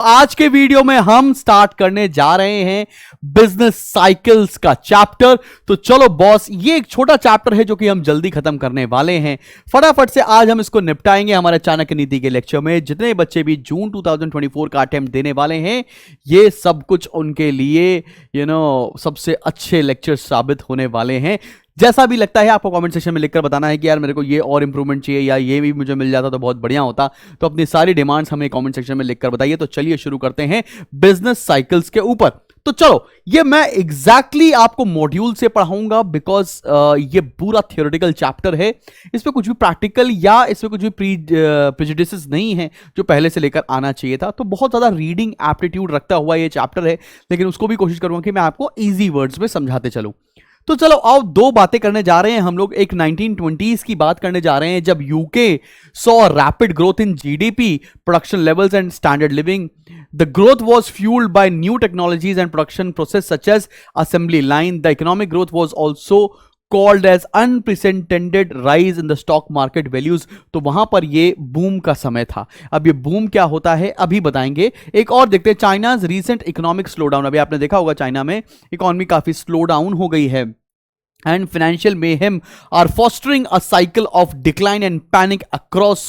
आज के वीडियो में हम स्टार्ट करने जा रहे हैं बिजनेस साइकिल्स का चैप्टर। तो चलो बॉस, ये एक छोटा चैप्टर है जो कि हम जल्दी खत्म करने वाले हैं। फटाफट से आज हम इसको निपटाएंगे हमारे चाणक्य नीति के लेक्चर में। जितने बच्चे भी जून 2024 का अटेम्प्ट देने वाले हैं, ये सब कुछ उनके लिए सबसे अच्छे लेक्चर साबित होने वाले हैं। जैसा भी लगता है आपको कमेंट सेक्शन में लिखकर बताना है कि यार मेरे को ये और इंप्रूवमेंट चाहिए या ये भी मुझे मिल जाता तो बहुत बढ़िया होता। तो अपनी सारी डिमांड्स हमें कमेंट सेक्शन में लिखकर बताइए। तो चलिए शुरू करते हैं बिजनेस साइकिल्स के ऊपर। तो चलो, ये मैं एग्जैक्टली आपको मॉड्यूल से पढ़ाऊंगा बिकॉज ये पूरा थियोरेटिकल चैप्टर है। इसमें कुछ भी प्रैक्टिकल या इसमें कुछ भी प्रेजुडिसेस नहीं है जो पहले से लेकर आना चाहिए था। तो बहुत ज्यादा रीडिंग एप्टीट्यूड रखता हुआ ये चैप्टर है, लेकिन उसको भी कोशिश करूंगा कि मैं आपको ईजी वर्ड्स में समझाते चलूं। तो चलो आओ, दो बातें करने जा रहे हैं हम लोग। एक 1920s की बात करने जा रहे हैं जब UK saw rapid growth in GDP, production levels and standard living. The growth was fuelled by new technologies and production process such as assembly line. The economic growth was also called as unprecedented rise in the stock market values. तो वहां पर ये boom का समय था। अब ये boom क्या होता है अभी बताएंगे। एक और देखते हैं, चाइनाज रीसेंट इकोनॉमिक स्लोडाउन। अभी आपने देखा होगा चाइना में इकोनॉमी काफी स्लो डाउन हो गई है। And financial mayhem are fostering a cycle of decline and panic across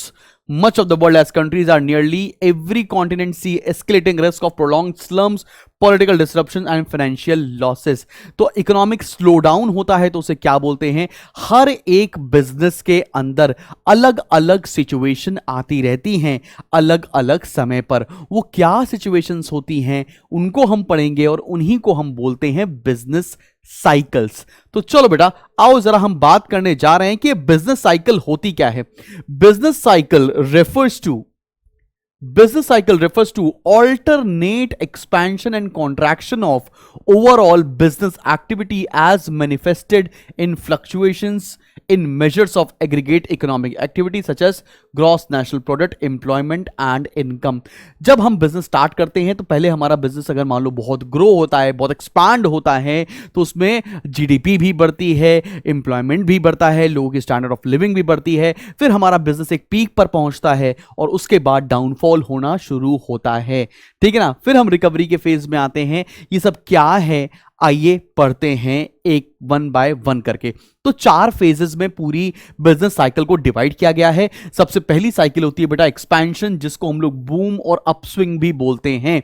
much of the world as countries are nearly every continent see escalating risk of prolonged slums, political disruption and financial losses. तो economic slowdown होता है तो उसे क्या बोलते हैं? हर एक business के अंदर अलग अलग सिचुएशन आती रहती हैं अलग अलग समय पर। वो क्या सिचुएशंस होती हैं उनको हम पढ़ेंगे और उन्हीं को हम बोलते हैं बिजनेस साइकिल्स। तो चलो बेटा, आओ जरा हम बात करने जा रहे हैं कि बिजनेस साइकिल होती क्या है। Business cycle refers to alternate expansion and contraction of overall business activity as manifested in fluctuations in measures of aggregate economic activity such as gross national product, employment and income। जब हम business start करते हैं तो पहले हमारा business अगर मान लो बहुत ग्रो होता है, बहुत एक्सपांड होता है, तो उसमें जीडीपी भी बढ़ती है, एम्प्लॉयमेंट भी बढ़ता है, लोगों की स्टैंडर्ड ऑफ लिविंग भी बढ़ती है। फिर हमारा बिजनेस एक पीक पर पहुंचता है और उसके बाद डाउनफॉल होना शुरू होता है। ठीक है ना? फिर हम रिकवरी के फेज में आते हैं। ये सब क्या है आइए पढ़ते हैं एक वन बाय वन करके। तो 4 फेजेस में पूरी बिजनेस साइकिल को डिवाइड किया गया है। सबसे पहली साइकिल होती है बेटा एक्सपेंशन, जिसको हम लोग बूम और अपस्विंग भी बोलते हैं।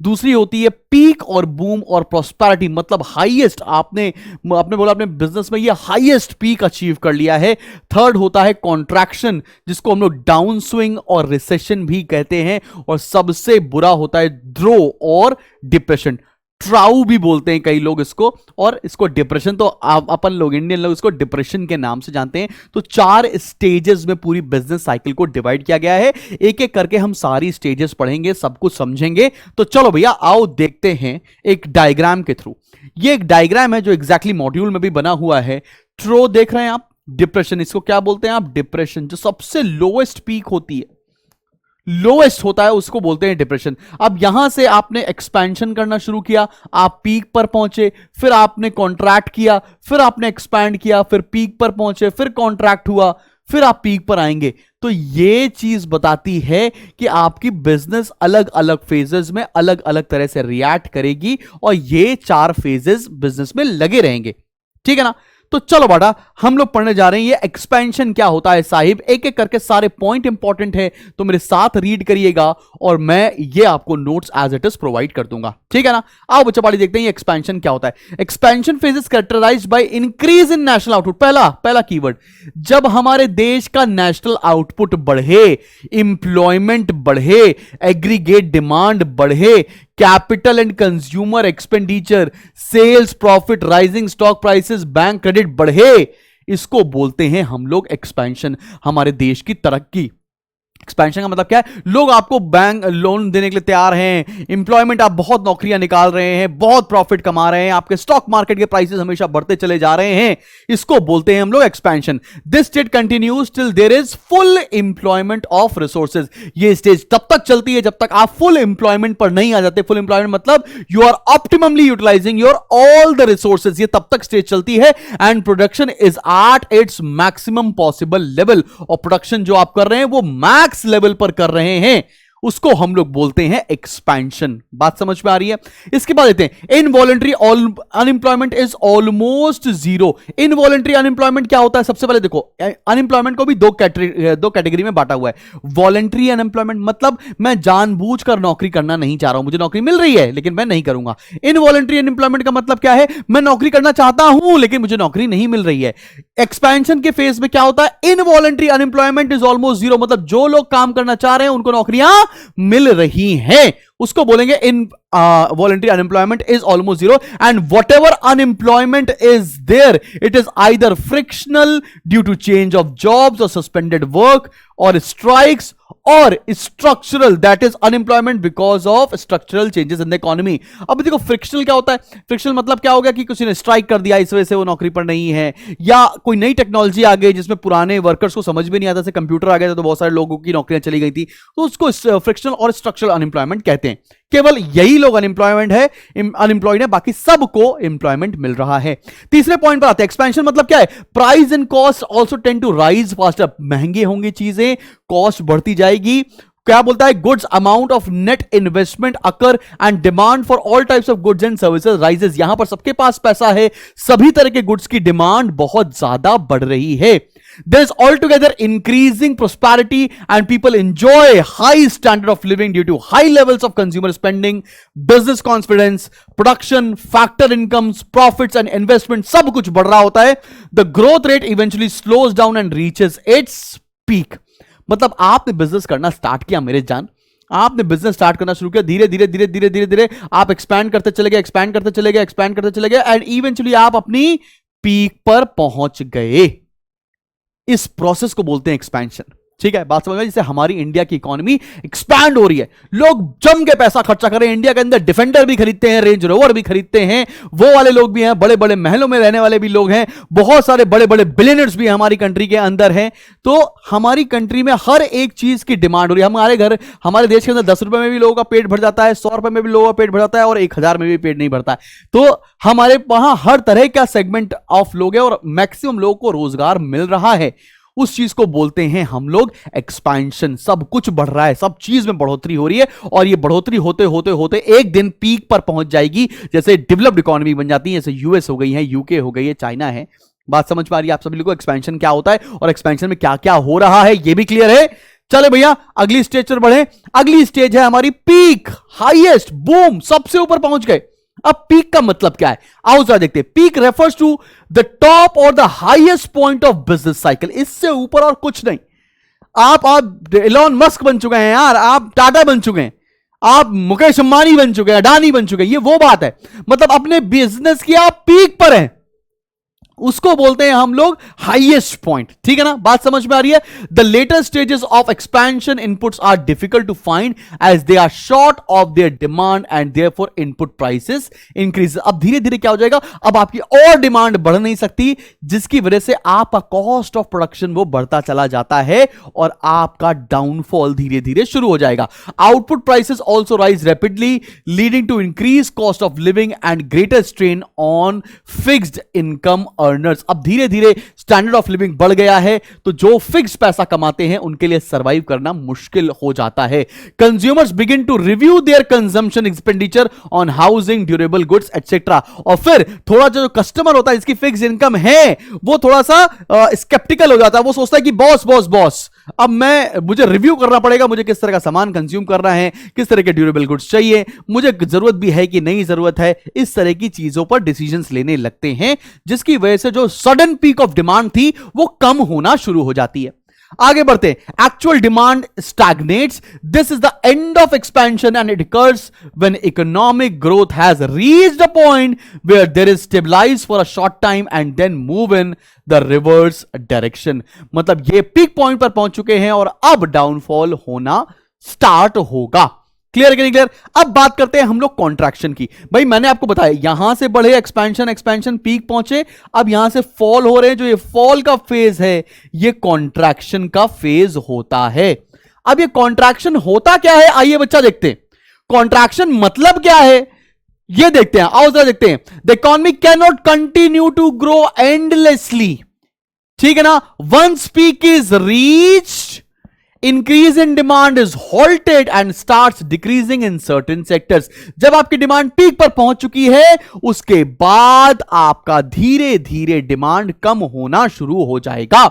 दूसरी होती है पीक और बूम और प्रॉस्पेरिटी, मतलब हाईएस्ट आपने बोला अपने बिजनेस में ये हाईएस्ट पीक अचीव कर लिया है। थर्ड होता है कॉन्ट्रैक्शन, जिसको हम लोग डाउन स्विंग और रिसेशन भी कहते हैं। और सबसे बुरा होता है ड्रो और डिप्रेशन, ट्राउ भी बोलते हैं कई लोग इसको, और इसको डिप्रेशन तो अपन लोग इंडियन लोग इसको डिप्रेशन के नाम से जानते हैं। तो 4 स्टेजेस में पूरी बिजनेस साइकिल को डिवाइड किया गया है। एक एक करके हम सारी स्टेजेस पढ़ेंगे, सब कुछ समझेंगे। तो चलो भैया आओ देखते हैं एक डायग्राम के थ्रू। ये एक डायग्राम है जो एग्जैक्टली मॉड्यूल में भी बना हुआ है। ट्रो देख रहे हैं आप, डिप्रेशन, इसको क्या बोलते हैं आप? डिप्रेशन। जो सबसे लोएस्ट पीक होती है, लोएस्ट होता है, उसको बोलते हैं डिप्रेशन। अब यहां से आपने एक्सपेंशन करना शुरू किया, आप पीक पर पहुंचे, फिर आपने कॉन्ट्रैक्ट किया, फिर आपने एक्सपैंड किया, फिर पीक पर पहुंचे, फिर कॉन्ट्रैक्ट हुआ, फिर आप पीक पर आएंगे। तो ये चीज बताती है कि आपकी बिजनेस अलग अलग फेजेस में अलग अलग तरह से रिएक्ट करेगी और ये 4 फेजेस बिजनेस में लगे रहेंगे। ठीक है ना? तो चलो बेटा, हम लोग पढ़ने जा रहे हैं ये एक्सपेंशन क्या होता है साहिब। एक एक करके सारे पॉइंट इंपॉर्टेंट है, तो मेरे साथ रीड करिएगा और मैं ये आपको notes as it is provide कर दूंगा। ठीक है ना? आओ बच्चा पाड़ी देखते हैं ये एक्सपेंशन क्या होता है। Expansion phase is characterised by increase in national output. पहला कीवर्ड, जब हमारे देश का नेशनल आउटपुट बढ़े, इंप्लॉयमेंट बढ़े, एग्रीगेट डिमांड बढ़े, capital and consumer expenditure, sales profit, rising stock prices, bank credit बढ़े, इसको बोलते हैं हम लोग एक्सपेंशन। हमारे देश की तरक्की। एक्सपेंशन का मतलब क्या है? लोग आपको बैंक लोन देने के लिए तैयार हैं, एम्प्लॉयमेंट, आप बहुत नौकरियां निकाल रहे हैं, बहुत प्रॉफिट कमा रहे हैं, आपके स्टॉक मार्केट के प्राइसेस हमेशा बढ़ते चले जा रहे हैं, इसको बोलते हैं हम लोग expansion. This stage continues till there is full employment of resources. ये स्टेज तब तक चलती है जब तक आप फुल एम्प्लॉयमेंट पर नहीं आ जाते। फुल एम्प्लॉयमेंट मतलब you are optimally utilising your all the resources. ये तब तक स्टेज चलती है and production is at its maximum possible level. और प्रोडक्शन जो आप कर रहे हैं वो मैक्स लेवल पर कर रहे हैं। उसको हम लोग बोलते हैं एक्सपेंशन। बात समझ में आ रही है? इसके बाद देते हैं involuntary unemployment is almost zero. Involuntary unemployment क्या होता है? सबसे पहले देखो, अनएम्प्लॉयमेंट को भी दो कैटेगरी में बांटा हुआ है। वॉलेंट्री अनएम्प्लॉयमेंट मतलब मैं जानबूझकर नौकरी करना नहीं चाह रहा हूं, मुझे नौकरी मिल रही है लेकिन मैं नहीं करूंगा। इनवॉलेंट्री अनएम्प्लॉयमेंट का मतलब क्या है? मैं नौकरी करना चाहता हूं लेकिन मुझे नौकरी नहीं मिल रही है। एक्सपेंशन के फेज में क्या होता है? Involuntary unemployment is almost zero, मतलब जो लोग काम करना चाह रहे हैं उनको नौकरियां मिल रही हैं, उसको बोलेंगे involuntary unemployment is almost zero. And whatever unemployment is there, it is either frictional due to change of jobs और सस्पेंडेड वर्क और स्ट्राइक्स, और structural, that is unemployment because of structural changes in the economy. अब देखो frictional क्या होता है? Frictional मतलब क्या हो गया कि किसी ने स्ट्राइक कर दिया, इस वजह से वो नौकरी पर नहीं है, या कोई नई टेक्नोलॉजी आ गई जिसमें पुराने वर्कर्स को समझ में नहीं आता, जैसे कंप्यूटर आ गया तो बहुत सारे लोगों की नौकरियां चली गई थी, तो उसको फ्रिक्शनल और स्ट्रक्चरल अनएम्प्लॉयमेंट कहते हैं। केवल यही लोग अनएम्प्लॉयमेंट है, अनएम्प्लॉयड है, बाकी सबको एम्प्लॉयमेंट मिल रहा है। तीसरे पॉइंट पर आते हैं, एक्सपेंशन मतलब क्या है? Price and cost also tend to rise faster. महंगे होंगी चीजें, कॉस्ट बढ़ती जाएगी। क्या बोलता है? Goods amount of net investment occur and demand for all types of goods and services rises. यहां पर सबके पास पैसा है, सभी तरह के गुड्स की डिमांड बहुत ज्यादा बढ़ रही है। There is altogether increasing prosperity and people enjoy high standard of living due to high levels of consumer spending, business confidence, production, factor incomes, profits and investment, सब कुछ बढ़ रहा होता है। The growth rate eventually slows down and reaches its peak। मतलब आपने business करना start किया मेरे जान, आपने बिजनेस स्टार्ट करना शुरू किया, धीरे धीरे धीरे धीरे धीरे धीरे आप एक्सपैंड करते चले गए, एक्सपैंड करते चले गए, एक्सपैंड करते चले गए, एंड इवेंचुअली आप अपनी पीक पर पहुंच गए। इस प्रोसेस को बोलते हैं एक्सपेंशन। ठीक है, बात समझ में? जैसे हमारी इंडिया की इकोनॉमी एक्सपैंड हो रही है, लोग जम के पैसा खर्चा कर रहे हैं, इंडिया के अंदर डिफेंडर भी खरीदते हैं, रेंज रोवर भी खरीदते हैं, वो वाले लोग भी हैं, बड़े बड़े महलों में रहने वाले भी लोग हैं, बहुत सारे बड़े बड़े बिलियनर्स भी हमारी कंट्री के अंदर हैं। तो हमारी कंट्री में हर एक चीज की डिमांड हो रही है। हमारे देश के अंदर 10 रुपए में भी लोगों का पेट भर जाता है, 100 रुपए में भी लोगों का पेट भर जाता है, और 1000 में भी पेट नहीं भरता है। तो हमारे वहां हर तरह का सेगमेंट ऑफ लोग हैं और मैक्सिमम लोगों को रोजगार मिल रहा है। उस चीज को बोलते हैं हम लोग एक्सपेंशन। सब कुछ बढ़ रहा है, सब चीज में बढ़ोतरी हो रही है, और ये बढ़ोतरी होते होते होते एक दिन पीक पर पहुंच जाएगी, जैसे डेवलप्ड इकोनॉमी बन जाती है, जैसे यूएस हो गई है, यूके हो गई है, चाइना है। बात समझ पा रही है आप सभी लोगों को? एक्सपेंशन क्या होता है और एक्सपेंशन में क्या क्या हो रहा है ये भी क्लियर है। चले भैया अगली स्टेज पर बढ़े। अगली स्टेज है हमारी पीक, हाईएस्ट, बूम, सबसे ऊपर पहुंच गए। अब पीक का मतलब क्या है? आओ जरा देखते हैं। Peak refers to the top और the highest point of business cycle. इससे ऊपर और कुछ नहीं। आप एलोन मस्क बन चुके हैं यार, आप टाटा बन चुके हैं, आप मुकेश अंबानी बन चुके हैं, अडानी बन चुके हैं, ये वो बात है। मतलब अपने बिजनेस की आप पीक पर हैं, उसको बोलते हैं हम लोग हाईएस्ट पॉइंट। ठीक है ना, बात समझ में आ रही है? The latter stages of expansion inputs are difficult to find as they are short of their demand and therefore input prices increase. अब धीरे धीरे क्या हो जाएगा? अब आपकी और डिमांड बढ़ नहीं सकती, जिसकी वजह से आपका कॉस्ट ऑफ प्रोडक्शन वो बढ़ता चला जाता है और आपका डाउनफॉल धीरे धीरे शुरू हो जाएगा। Output prices also rise rapidly leading to increase cost of living and greater strain on fixed income earners. अब धीरे धीरे स्टैंडर्ड ऑफ लिविंग बढ़ गया है, तो जो फिक्स पैसा कमाते हैं उनके लिए सरवाइव करना मुश्किल हो जाता है। Consumers begin to review their consumption expenditure on housing, durable goods etcetera. और फिर थोड़ा जो कस्टमर होता है जिसकी फिक्स इनकम है, वो थोड़ा सा स्केप्टिकल हो जाता है। वो सोचता है कि बॉस अब मुझे रिव्यू करना पड़ेगा, मुझे किस तरह का सामान कंज्यूम करना है, किस तरह के ड्यूरेबल गुड्स चाहिए, मुझे जरूरत भी है कि नहीं जरूरत है। इस तरह की चीजों पर डिसीजंस लेने लगते हैं, जिसकी वजह से जो सडन पीक ऑफ डिमांड थी वो कम होना शुरू हो जाती है। आगे बढ़ते, actual demand stagnates. This is the end of expansion and it occurs when economic growth has reached a point where there is stabilized for a short time and then move in the reverse direction। मतलब ये peak point पर पहुंच चुके हैं और अब downfall होना start होगा। क्लियर कि नहीं क्लियर? अब बात करते हैं हम लोग कॉन्ट्रैक्शन की। भाई मैंने आपको बताया यहां से बढ़े एक्सपेंशन पीक पहुंचे, अब यहां से फॉल हो रहे हैं। जो ये फॉल का फेज है ये कॉन्ट्रैक्शन का फेज होता है। अब ये कॉन्ट्रैक्शन होता क्या है, आइए बच्चा देखते हैं। कॉन्ट्रैक्शन मतलब क्या है ये देखते हैं, आओ जरा देखते हैं। The economy can not continue to grow endlessly. ठीक है ना, once peak is reached increase in demand is halted and starts decreasing in certain sectors. जब आपकी डिमांड पीक पर पहुंच चुकी है, उसके बाद आपका धीरे धीरे डिमांड कम होना शुरू हो जाएगा।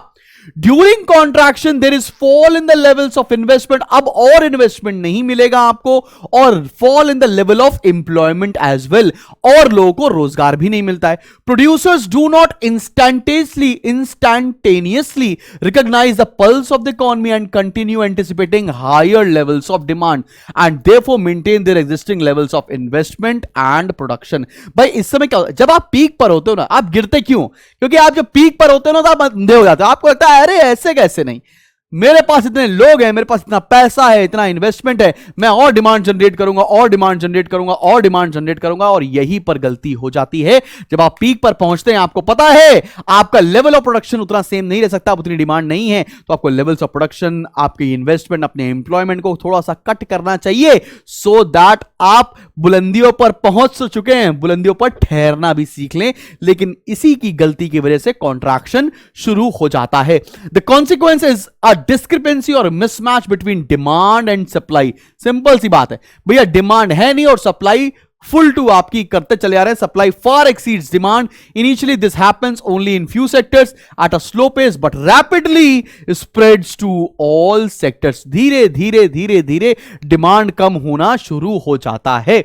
During contraction there is fall in the levels of investment. अब और इन्वेस्टमेंट नहीं मिलेगा आपको, और fall in the level of employment as well, और लोगों को रोजगार भी नहीं मिलता है। Producers do not instantaneously recognise the pulse of the economy and continue anticipating higher levels of demand and therefore maintain their existing levels of investment and production. भाई इस समय क्या होता है, जब आप पीक पर होते हो ना, आप गिरते क्यों? क्योंकि आप जब पीक पर होते हो ना, तो आप अंधे हो जाते हो। आपको लगता है अरे ऐसे कैसे नहीं, मेरे पास इतने लोग हैं, मेरे पास इतना पैसा है, इतना इन्वेस्टमेंट है, मैं और डिमांड जनरेट करूंगा, और डिमांड जनरेट करूंगा, और डिमांड जनरेट करूंगा। और यहीं पर गलती हो जाती है। जब आप पीक पर पहुंचते हैं, आपको पता है आपका लेवल ऑफ प्रोडक्शन उतना सेम नहीं रह सकता, उतनी डिमांड नहीं है, तो आपको लेवल्स ऑफ प्रोडक्शन, आपके इन्वेस्टमेंट, अपने एम्प्लॉयमेंट को थोड़ा सा कट करना चाहिए, सो दैट आप बुलंदियों पर पहुंच चुके हैं, बुलंदियों पर ठहरना भी सीख लें। लेकिन इसी की गलती की वजह से कॉन्ट्रैक्शन शुरू हो जाता है। The consequence is a discrepancy और mismatch between demand and supply. Simple सी बात है भैया, डिमांड है नहीं और सप्लाई फुल टू आपकी करते चले आ रहे हैं। Supply far exceeds demand. Initially this happens only in few sectors at a slow pace but rapidly spreads to all sectors. धीरे धीरे धीरे धीरे डिमांड कम होना शुरू हो जाता है।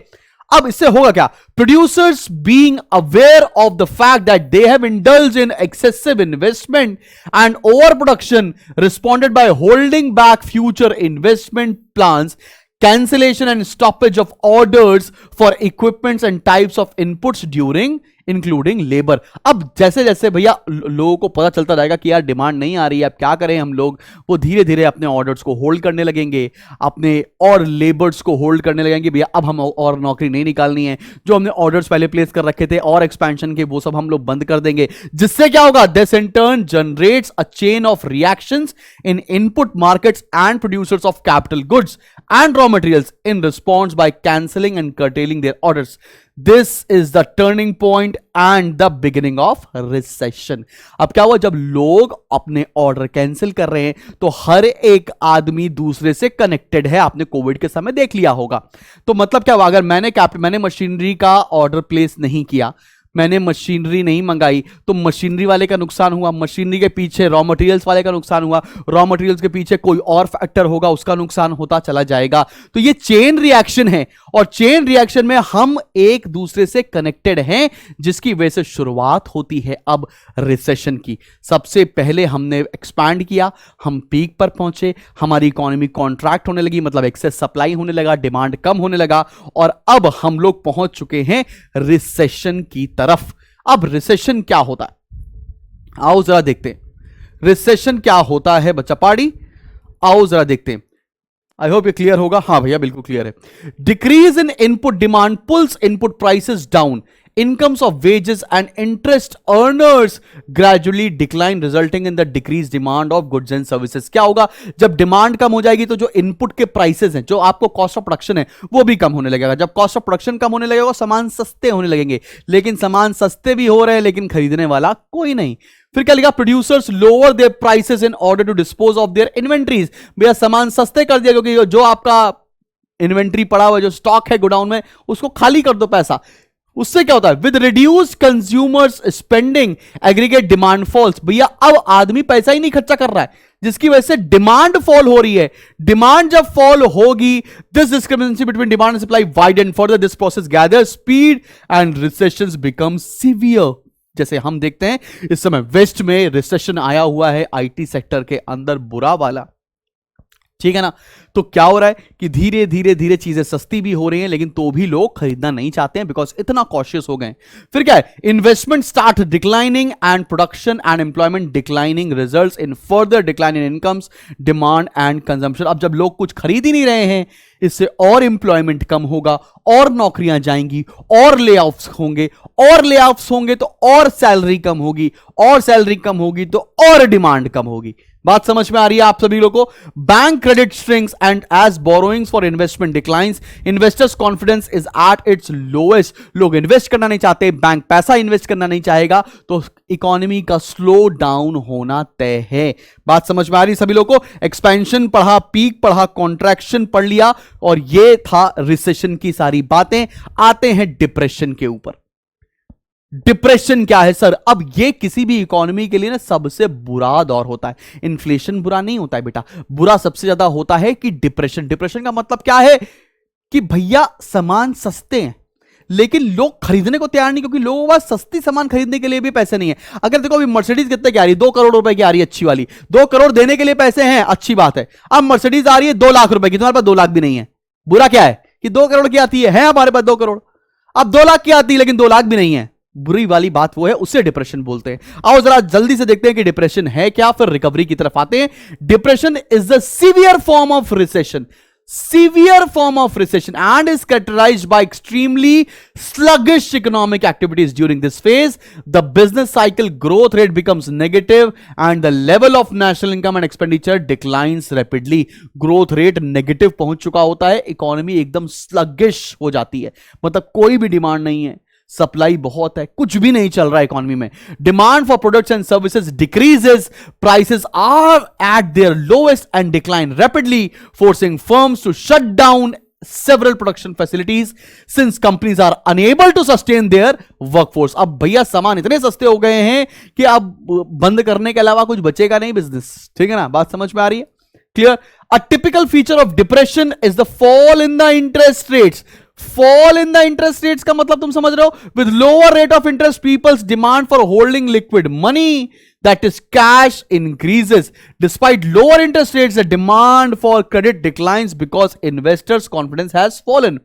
अब इससे होगा क्या? Producers being aware of the fact that they have indulged in excessive investment and over production responded by holding back future investment plans, cancellation and stoppage of orders for equipments and types of inputs during including labour. अब जैसे जैसे भैया लोगों को पता चलता जाएगा कि यार डिमांड नहीं आ रही है, अब क्या करें हम लोग, वो धीरे धीरे अपने ऑर्डर्स को होल्ड करने लगेंगे, अपने और लेबर्स को होल्ड करने लगेंगे। भैया अब हम और नौकरी नहीं निकालनी है, जो हमने ऑर्डर्स पहले प्लेस कर रखे थे और एक्सपेंशन के, वो सब हम लोग बंद कर देंगे। जिससे क्या होगा? This in turn generates a chain of reactions in input markets and producers of capital goods and raw materials in response by cancelling and curtailing their orders. This is the turning point and the beginning of recession. अब क्या हुआ? जब लोग अपने order cancel कर रहे हैं, तो हर एक आदमी दूसरे से कनेक्टेड है। आपने कोविड के समय देख लिया होगा। तो मतलब क्या हुआ? अगर मैंने मशीनरी का ऑर्डर प्लेस नहीं किया, मैंने मशीनरी नहीं मंगाई, तो मशीनरी वाले का नुकसान हुआ, मशीनरी के पीछे रॉ मटेरियल्स वाले का नुकसान हुआ, रॉ मटेरियल्स के पीछे कोई और फैक्टर होगा, उसका नुकसान होता चला जाएगा। तो ये चेन रिएक्शन है, और चेन रिएक्शन में हम एक दूसरे से कनेक्टेड हैं, जिसकी वजह से शुरुआत होती है अब रिसेशन की। सबसे पहले हमने एक्सपैंड किया, हम पीक पर पहुंचे, हमारी इकोनॉमी कॉन्ट्रैक्ट होने लगी, मतलब एक्सेस सप्लाई होने लगा, डिमांड कम होने लगा, और अब हम लोग पहुंच चुके हैं रिसेशन की तरफ। अब रिसेशन क्या होता है, आओ जरा देखते हैं रिसेशन क्या होता है बच्चा पाड़ी। आओ जरा देखते हैं। आई होप ये क्लियर होगा। हाँ भैया बिल्कुल क्लियर है। Decrease in input demand pulls input prices down, incomes of wages and interest earners gradually decline resulting in the decreased demand of goods and services। क्या होगा? जब डिमांड कम हो जाएगी तो जो इनपुट के प्राइसेस हैं, जो आपको कॉस्ट ऑफ प्रोडक्शन है, वो भी कम होने लगेगा। जब कॉस्ट ऑफ प्रोडक्शन कम होने लगेगा, सामान सस्ते होने लगेंगे। लेकिन सामान सस्ते भी हो रहे हैं, लेकिन खरीदने वाला कोई नहीं। फिर क्या लिखा? Producers lower their prices in order to dispose of their inventories. भैया सामान सस्ते कर दिया, क्योंकि जो आपका इन्वेंट्री पड़ा हुआ, जो स्टॉक है गोडाउन में, उसको खाली कर दो पैसा। उससे क्या होता है? With reduced consumers spending aggregate demand falls. भैया अब आदमी पैसा ही नहीं खर्चा कर रहा है, जिसकी वजह से डिमांड फॉल हो रही है। डिमांड जब फॉल होगी, this discrepancy between demand and supply widen further, this process gather speed and recessions become severe. जैसे हम देखते हैं इस समय वेस्ट में रिसेशन आया हुआ है, आईटी सेक्टर के अंदर बुरा वाला, ठीक है ना। तो क्या हो रहा है कि धीरे धीरे धीरे चीजें सस्ती भी हो रही हैं, लेकिन तो भी लोग खरीदना नहीं चाहते हैं, बिकॉज इतना कॉशियस हो गए। फिर क्या है? Investment start declining and production and employment declining results in further decline in incomes demand and consumption. अब जब लोग कुछ खरीद ही नहीं रहे हैं, इससे और एम्प्लॉयमेंट कम होगा, और नौकरियां जाएंगी, और ले ऑफ्स होंगे, और ले ऑफ्स होंगे तो और सैलरी कम होगी, और सैलरी कम होगी तो और डिमांड कम होगी। बात समझ में आ रही है आप सभी लोगों को? Bank credit strings and as borrowings for investment declines, investors confidence is at its lowest. लोग इन्वेस्ट करना नहीं चाहते, बैंक पैसा इन्वेस्ट करना नहीं चाहेगा, तो इकोनॉमी का स्लो डाउन होना तय है. बात समझ में आ रही सभी लोगों को? एक्सपेंशन पढ़ा, पीक पढ़ा, कॉन्ट्रैक्शन पढ़ लिया, और ये था रिसेशन की सारी बातें. आते हैं डिप्रेशन के ऊपर. डिप्रेशन क्या है सर? अब ये किसी भी इकोनॉमी के लिए ना सबसे बुरा दौर होता है. इन्फ्लेशन बुरा नहीं होता है बेटा, बुरा सबसे ज्यादा होता है कि डिप्रेशन. डिप्रेशन का मतलब क्या है कि भैया सामान सस्ते हैं लेकिन लोग खरीदने को तैयार नहीं, क्योंकि लोगों के पास सस्ती सामान खरीदने के लिए भी पैसे नहीं है. अगर देखो अभी मर्सिडीज कितने की आ रही है, 2 करोड़ रुपए की आ रही है अच्छी वाली. 2 करोड़ देने के लिए पैसे हैं, अच्छी बात है. अब मर्सिडीज आ रही है 2 लाख रुपए की, तुम्हारे पास 2 लाख भी नहीं है. बुरा क्या है कि 2 करोड़ की आती है हमारे पास 2 करोड़. अब 2 लाख की आती है लेकिन 2 लाख भी नहीं है. बुरी वाली बात वो है, उसे डिप्रेशन बोलते हैं. आओ जरा जल्दी से देखते हैं कि डिप्रेशन है क्या, फिर रिकवरी की तरफ आते हैं. Depression is the severe form of recession, severe form of recession, and is characterized by extremely sluggish economic activities. During this phase, the business cycle growth rate becomes negative and the level of national income and expenditure declines rapidly. Growth rate negative पहुंच चुका होता है, economy एकदम sluggish हो जाती है, मतलब कोई भी डिमांड नहीं है, सप्लाई बहुत है, कुछ भी नहीं चल रहा है इकोनॉमी में. Demand for products and services decreases, prices are at their lowest and decline rapidly, forcing firms to shut down several production facilities since companies are unable to sustain their workforce. अब भैया सामान इतने सस्ते हो गए हैं कि अब बंद करने के अलावा कुछ बचेगा नहीं बिजनेस. ठीक है ना, बात समझ में आ रही है? Clear? A typical feature of depression is the fall in the interest rates. Fall in the interest rates का मतलब तुम समझ रहे हो? With lower rate of interest, people's demand for holding liquid money, that is cash, increases. Despite lower interest rates, the demand for credit declines because investors' confidence has fallen.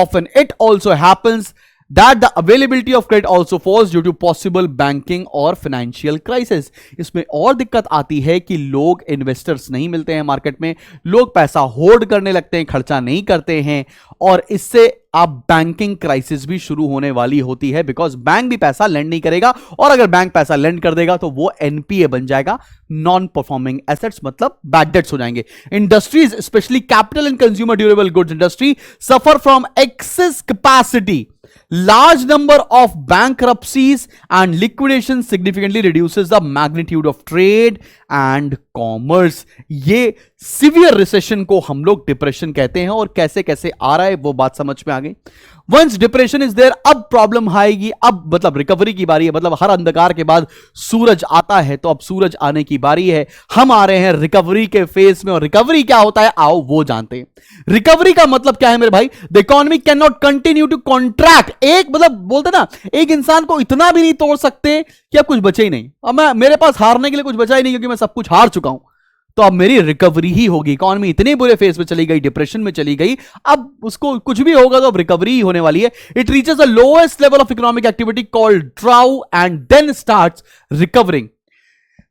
Often it also happens that the availability of credit also falls due to possible banking or financial crisis. इसमें और दिक्कत आती है कि लोग investors नहीं मिलते हैं मार्केट में, लोग पैसा होल्ड करने लगते हैं, खर्चा नहीं करते हैं, और इससे अब बैंकिंग क्राइसिस भी शुरू होने वाली होती है, बिकॉज बैंक भी पैसा लेंड नहीं करेगा, और अगर बैंक पैसा लेंड कर देगा तो वो एनपीए बन जाएगा, नॉन परफॉर्मिंग एसेट्स, मतलब बैड डेट्स हो जाएंगे. Industries specially capital and consumer durable goods industry suffer from access capacity. Large number of bankruptcies and liquidation significantly reduces the magnitude of trade and commerce. ये severe recession को हम लोग depression कहते हैं, और कैसे कैसे आ रहा है वो बात समझ में आ गई. Once depression is there, अब प्रॉब्लम आएगी, अब मतलब रिकवरी की बारी है, मतलब हर अंधकार के बाद सूरज आता है, तो अब सूरज आने की बारी है. हम आ रहे हैं रिकवरी के फेज में, और रिकवरी क्या होता है आओ वो जानते हैं. रिकवरी का मतलब क्या है मेरे भाई? The economy can not continue to contract. एक मतलब बोलते ना, एक इंसान को इतना भी नहीं तोड़ सकते कि अब कुछ बचे ही नहीं. अब मेरे पास हारने के लिए कुछ बचा ही नहीं, क्योंकि मैं सब कुछ हार चुका हूं, तो अब मेरी रिकवरी ही होगी. इकोनॉमी इतने बुरे फेज में चली गई, डिप्रेशन में चली गई, अब उसको कुछ भी होगा तो अब रिकवरी ही होने वाली है. It reaches the lowest level of economic activity called trough and then starts recovering.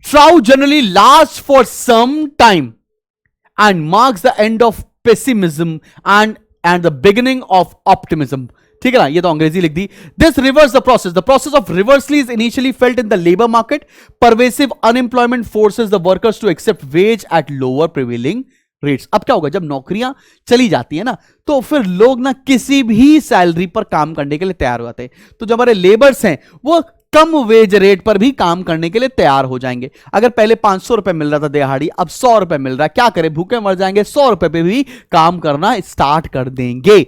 Trough generally last for some time and marks the end of pessimism and the beginning of optimism. ठीक है ना, ये तो अंग्रेजी लिख दी. This reverse the process of reversal is initially felt in the labour market. Pervasive unemployment forces the workers to accept wage at lower prevailing rates. अब क्या होगा, जब नौकरियां चली जाती है ना, तो फिर लोग ना किसी भी सैलरी पर काम करने के लिए तैयार हो जाते हैं. तो जो हमारे लेबर्स हैं वो कम वेज रेट पर भी काम करने के लिए तैयार हो जाएंगे. अगर पहले 500 रुपए मिल रहा था दिहाड़ी, अब 100 रुपए मिल रहा है. क्या करें, भूखे मर जाएंगे, 100 रुपए पे भी काम करना स्टार्ट कर देंगे.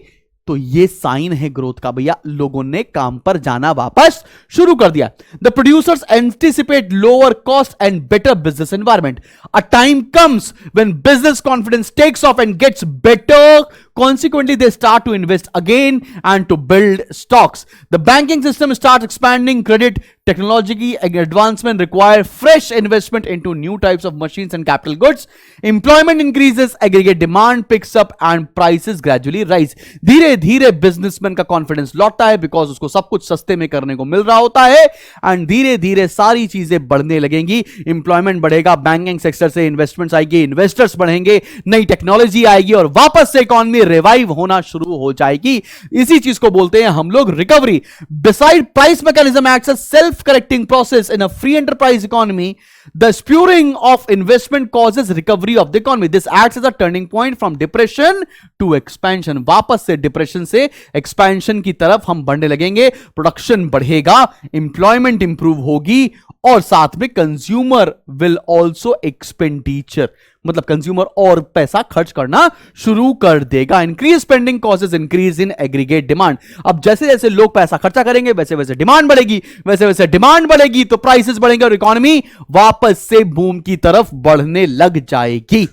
तो ये साइन है ग्रोथ का भैया, लोगों ने काम पर जाना वापस शुरू कर दिया. The producers anticipate lower cost and better business environment. A time comes when business confidence takes off and gets better. Consequently, they start to invest again and to build stocks. The banking system starts expanding. Credit technology advancement require fresh investment into new types of machines and capital goods. Employment increases, aggregate demand picks up and prices gradually rise. धीरे धीरे businessman का confidence लौटता है, because उसको सब कुछ सस्ते में करने को मिल रहा होता है, एंड धीरे धीरे सारी चीजें बढ़ने लगेंगी. एम्प्लॉयमेंट बढ़ेगा, बैंकिंग सेक्टर से इन्वेस्टमेंट्स आएगी, इन्वेस्टर्स बढ़ेंगे, नई टेक्नोलॉजी आएगी, और वापस से इकोनॉमी धीरे रिवाइव होना शुरू हो जाएगी। इसी चीज को बोलते हैं हम लोग recovery. Beside price mechanism acts a self correcting process in a free enterprise economy, the spurring of investment causes recovery of the economy. This acts as a turning point from depression to expansion. वापस से depression से expansion की तरफ हम बढ़ने लगेंगे, production बढ़ेगा, employment improve होगी और साथ में कंज्यूमर विल ऑल्सो एक्सपेंडिचर, मतलब कंज्यूमर और पैसा खर्च करना शुरू कर देगा। Increase spending causes increase in aggregate demand. अब जैसे जैसे लोग पैसा खर्चा करेंगे वैसे वैसे डिमांड बढ़ेगी, वैसे वैसे डिमांड बढ़ेगी तो प्राइसेस बढ़ेंगे और इकोनॉमी वापस से बूम की तरफ बढ़ने लग जाएगी।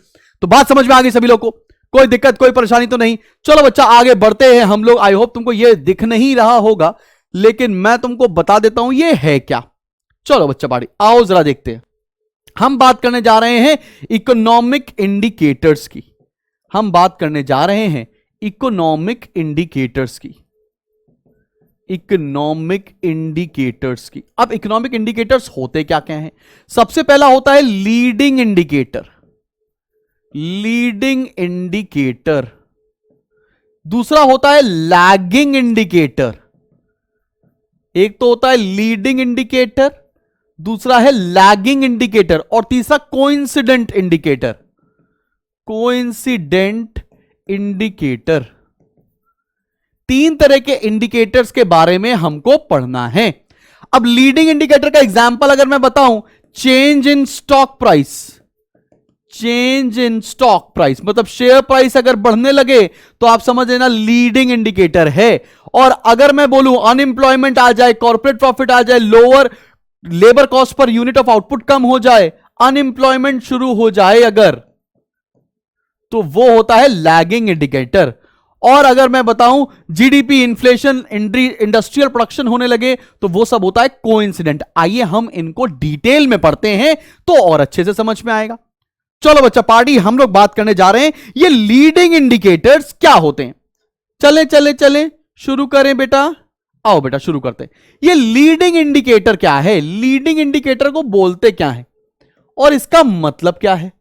तो बात समझ में आ गई सभी लोगों को? कोई दिक्कत कोई परेशानी तो नहीं? चलो बच्चा आगे बढ़ते हैं हम लोग। आई होप तुमको यह दिख नहीं रहा होगा, लेकिन मैं तुमको बता देता हूं ये है क्या। चलो बच्चा पाड़ी आओ जरा देखते हैं। हम बात करने जा रहे हैं इकोनॉमिक इंडिकेटर्स की। हम बात करने जा रहे हैं इकोनॉमिक इंडिकेटर्स की। इकोनॉमिक इंडिकेटर्स की। अब इकोनॉमिक इंडिकेटर्स होते क्या क्या हैं? सबसे पहला होता है लीडिंग इंडिकेटर। Leading indicator. दूसरा होता है लैगिंग इंडिकेटर। एक तो होता है लीडिंग इंडिकेटर, दूसरा है लैगिंग इंडिकेटर और तीसरा कोइंसिडेंट इंडिकेटर। Coincident indicator. तीन तरह के इंडिकेटर्स के बारे में हमको पढ़ना है। अब लीडिंग इंडिकेटर का एग्जांपल अगर मैं बताऊं, change in stock price. Change in stock price मतलब शेयर प्राइस अगर बढ़ने लगे तो आप समझ लेना लीडिंग इंडिकेटर है। और अगर मैं बोलूं अनएम्प्लॉयमेंट आ जाए, कॉर्पोरेट प्रॉफिट आ जाए, lower labour cost per unit of output कम हो जाए, अनएम्प्लॉयमेंट शुरू हो जाए अगर, तो वो होता है लैगिंग इंडिकेटर। और अगर मैं बताऊं जीडीपी, इन्फ्लेशन, इंडस्ट्रियल प्रोडक्शन होने लगे तो वो सब होता है कोइंसिडेंट। आइए हम इनको डिटेल में पढ़ते हैं तो और अच्छे से समझ में आएगा। चलो बच्चा पार्टी हम लोग बात करने जा रहे हैं ये लीडिंग इंडिकेटर्स क्या होते हैं। चले चले चले शुरू करें बेटा, आओ बेटा शुरू करते हैं। ये लीडिंग इंडिकेटर क्या है, लीडिंग इंडिकेटर को बोलते क्या है और इसका मतलब क्या है?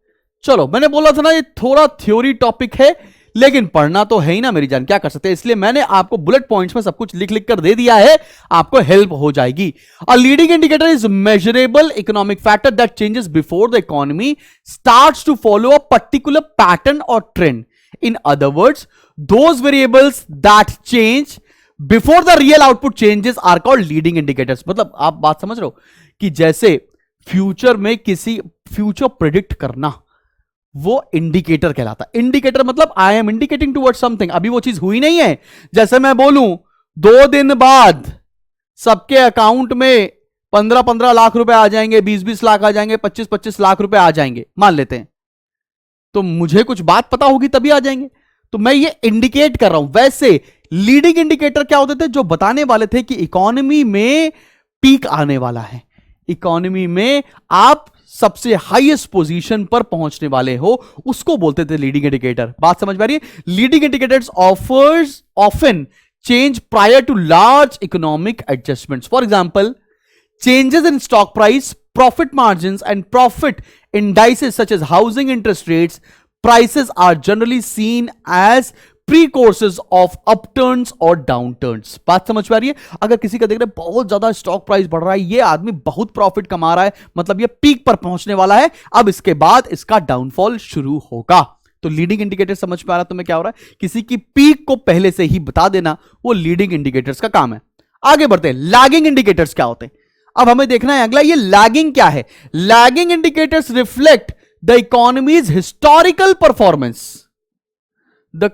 चलो मैंने बोला था ना ये थोड़ा थ्योरी टॉपिक है, लेकिन पढ़ना तो है ही ना मेरी जान, क्या कर सकते हैं। इसलिए मैंने आपको बुलेट पॉइंट्स में सब कुछ लिख लिख कर दे दिया है, आपको हेल्प हो जाएगी। A leading indicator is measurable economic factor that changes before the economy starts to follow a particular pattern और trend. In other words, those variables that change before the real output changes are called leading indicators. मतलब आप बात समझ रहे हो कि जैसे future में किसी फ्यूचर प्रिडिक्ट करना वो इंडिकेटर कहलाता है। इंडिकेटर मतलब I am indicating towards something, अभी वो चीज हुई नहीं है। जैसे मैं बोलूं 2 दिन बाद सबके अकाउंट में 15-15 लाख रुपए आ जाएंगे, 20-20 लाख आ जाएंगे, 25-25 लाख रुपए आ जाएंगे मान लेते हैं, तो मुझे कुछ बात पता होगी तभी आ जाएंगे, तो मैं ये इंडिकेट कर रहा हूं। वैसे लीडिंग इंडिकेटर क्या होते थे? जो बताने वाले थे कि इकोनॉमी में पीक आने वाला है, इकोनॉमी में आप सबसे हाईएस्ट पोजीशन पर पहुंचने वाले हो, उसको बोलते थे लीडिंग इंडिकेटर। बात समझ में आ रही है? Leading indicators offers often change prior to large economic adjustments. For example, changes in stock price, profit margins and profit indices such as housing interest rates prices are generally seen as precursors of upturns और downturns। बात समझ में आ रही है? अगर किसी का देख रहे हैं बहुत ज्यादा स्टॉक प्राइस बढ़ रहा है, ये आदमी बहुत प्रॉफिट कमा रहा है, मतलब ये पीक पर पहुंचने वाला है, अब इसके बाद इसका डाउनफॉल शुरू होगा। तो लीडिंग इंडिकेटर समझ में आ रहा है तुम्हें क्या हो रहा है? किसी की पीक को पहले से ही बता देना वो लीडिंग इंडिकेटर्स का काम है। आगे बढ़ते हैं, लैगिंग इंडिकेटर्स क्या होते हैं? अब हमें देखना है अगला, ये लैगिंग क्या है? Lagging indicators reflect the economies historical performance, the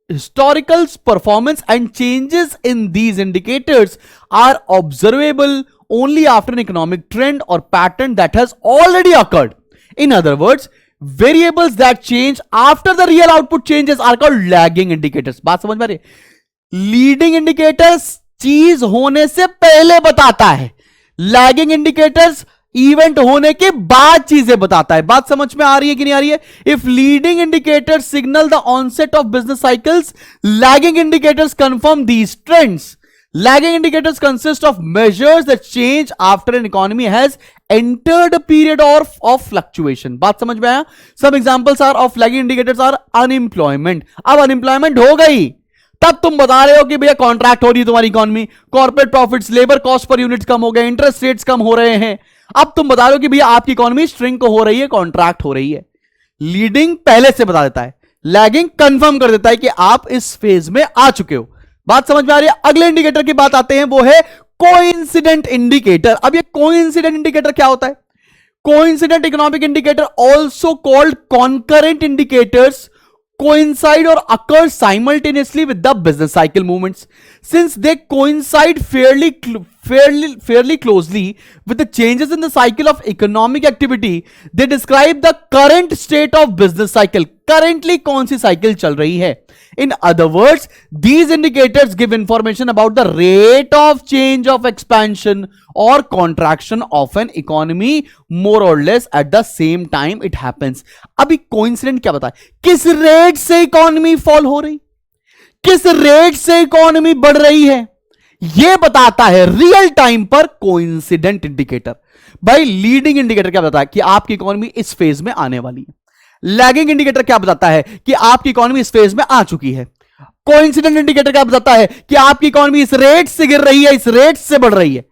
historical performance and changes in these indicators are observable only after an economic trend or pattern that has already occurred. In other words, variables that change after the real output changes are called lagging indicators. बात समझ में आ रही है? Leading indicators चीज होने से पहले बताता है, लैगिंग इंडिकेटर्स इवेंट होने के बाद चीजें बताता है। बात समझ में आ रही है कि नहीं आ रही है? If leading indicators signal the onset of business cycles, lagging indicators confirm these trends. Lagging indicators consist of measures that change after an economy has entered a period of fluctuation. बात समझ में आया? Some examples are of lagging indicators are unemployment. अब unemployment हो गई, तब तुम बता रहे हो कि भैया कॉन्ट्रैक्ट हो रही है तुम्हारी economy, corporate profits, labour cost per unit कम हो गए, इंटरेस्ट रेट्स कम हो रहे हैं. अब तुम बता रहे हो कि भैया आपकी इकोनॉमी श्रिंक हो रही है, कॉन्ट्रैक्ट हो रही है. लीडिंग पहले से बता देता है, लैगिंग कंफर्म कर देता है कि आप इस फेज में आ चुके हो. बात समझ में आ रही है? अगले इंडिकेटर की बात आते हैं, वो है कोइंसिडेंट इंडिकेटर. अब ये कोइंसिडेंट इंडिकेटर क्या होता है? Coincident economic indicator, also called concurrent indicators, coincide or occur simultaneously with the business cycle movements. Since they coincide fairly closely with the changes in the cycle of economic activity, they describe the current state of business cycle. Currently कौन सी cycle चल रही है? In other words, these indicators give information about the rate of change of expansion or contraction of an economy more or less at the same time it happens. अभी coincident क्या बताए? किस rate से economy fall हो रही, किस rate से economy बढ़ रही है, यह बताता है रियल टाइम पर कोइंसिडेंट इंडिकेटर. भाई लीडिंग इंडिकेटर क्या बताता है? कि आपकी इकोनॉमी इस फेज में आने वाली है. लैगिंग इंडिकेटर क्या बताता है? कि आपकी इकोनॉमी इस फेज में आ चुकी है. कोइंसिडेंट इंडिकेटर क्या बताता है? कि आपकी इकोनॉमी इस रेट से गिर रही है, इस रेट से बढ़ रही है.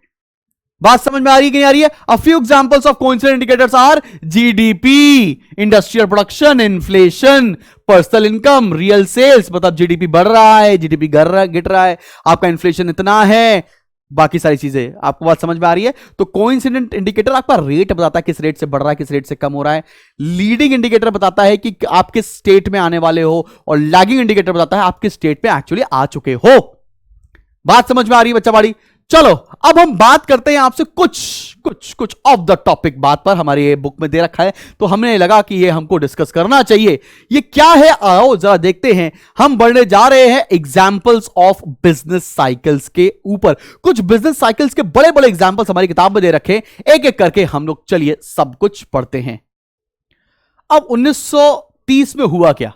बात समझ में आ रही है कि नहीं आ रही है? A few examples of coincident indicators are GDP, industrial production, inflation, personal income, real sales. मतलब जीडीपी बढ़ रहा है, जीडीपी गिर रहा है, आपका इन्फ्लेशन इतना है, बाकी सारी चीजें. आपको बात समझ में आ रही है? तो कोइंसिडेंट इंडिकेटर आपका रेट बताता है, किस रेट से बढ़ रहा है, किस रेट से कम हो रहा है. लीडिंग इंडिकेटर बताता है कि आप किस स्टेट में आने वाले हो, और लैगिंग इंडिकेटर बताता है आप किस स्टेट में एक्चुअली आ चुके हो. बात समझ में आ रही है बच्चा बाड़ी? चलो अब हम बात करते हैं आपसे कुछ ऑफ द टॉपिक बात पर. हमारे बुक में दे रखा है, तो हमने लगा कि ये हमको डिस्कस करना चाहिए. ये क्या है, आओ जरा देखते हैं. हम बढ़ने जा रहे हैं एग्जाम्पल्स ऑफ बिजनेस साइकिल्स के ऊपर. कुछ बिजनेस साइकिल्स के बड़े बड़े एग्जाम्पल्स हमारी किताब में दे रखे, एक एक करके हम लोग चलिए सब कुछ पढ़ते हैं. अब 1930 में हुआ क्या,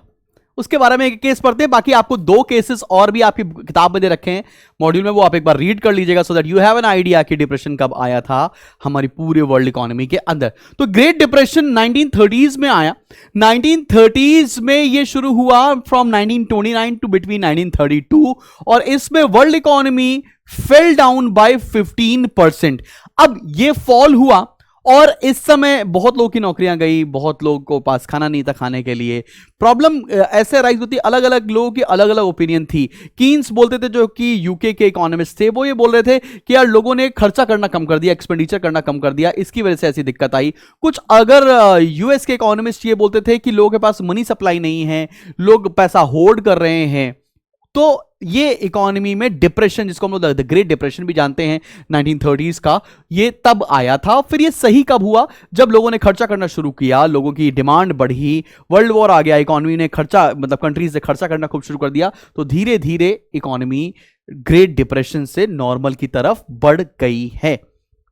उसके बारे में एक केस पढ़ते हैं. बाकी आपको दो केसेस और भी आपकी किताब में दे रखे हैं मॉड्यूल में, वो आप एक बार रीड कर लीजिएगा so that you have an idea कि डिप्रेशन कब आया था हमारी पूरे वर्ल्ड इकोनॉमी के अंदर. तो ग्रेट डिप्रेशन 1930s में आया. 1930s में ये शुरू हुआ फ्रॉम 1929 टू बिटवीन 1932, और इसमें world economy fell down by 15%. अब ये फॉल हुआ, और इस समय बहुत लोगों की नौकरियां गई, बहुत लोगों को पास खाना नहीं था खाने के लिए. प्रॉब्लम ऐसे राइज होती, अलग अलग लोगों की अलग अलग ओपिनियन थी. कीन्स बोलते थे, जो कि यूके के इकोनॉमिस्ट थे, वो ये बोल रहे थे कि यार लोगों ने खर्चा करना कम कर दिया, एक्सपेंडिचर करना कम कर दिया, इसकी वजह से ऐसी दिक्कत आई. कुछ अगर यूएस के इकोनॉमिस्ट ये बोलते थे कि लोगों के पास मनी सप्लाई नहीं है, लोग पैसा होल्ड कर रहे हैं. तो ये इकोनॉमी में डिप्रेशन, जिसको हम लोग द ग्रेट डिप्रेशन भी जानते हैं 1930s का, ये तब आया था. फिर ये सही कब हुआ? जब लोगों ने खर्चा करना शुरू किया, लोगों की डिमांड बढ़ी, वर्ल्ड वॉर आ गया, इकोनॉमी ने खर्चा, मतलब कंट्रीज ने खर्चा करना खूब शुरू कर दिया, तो धीरे धीरे इकोनॉमी ग्रेट डिप्रेशन से नॉर्मल की तरफ बढ़ गई है.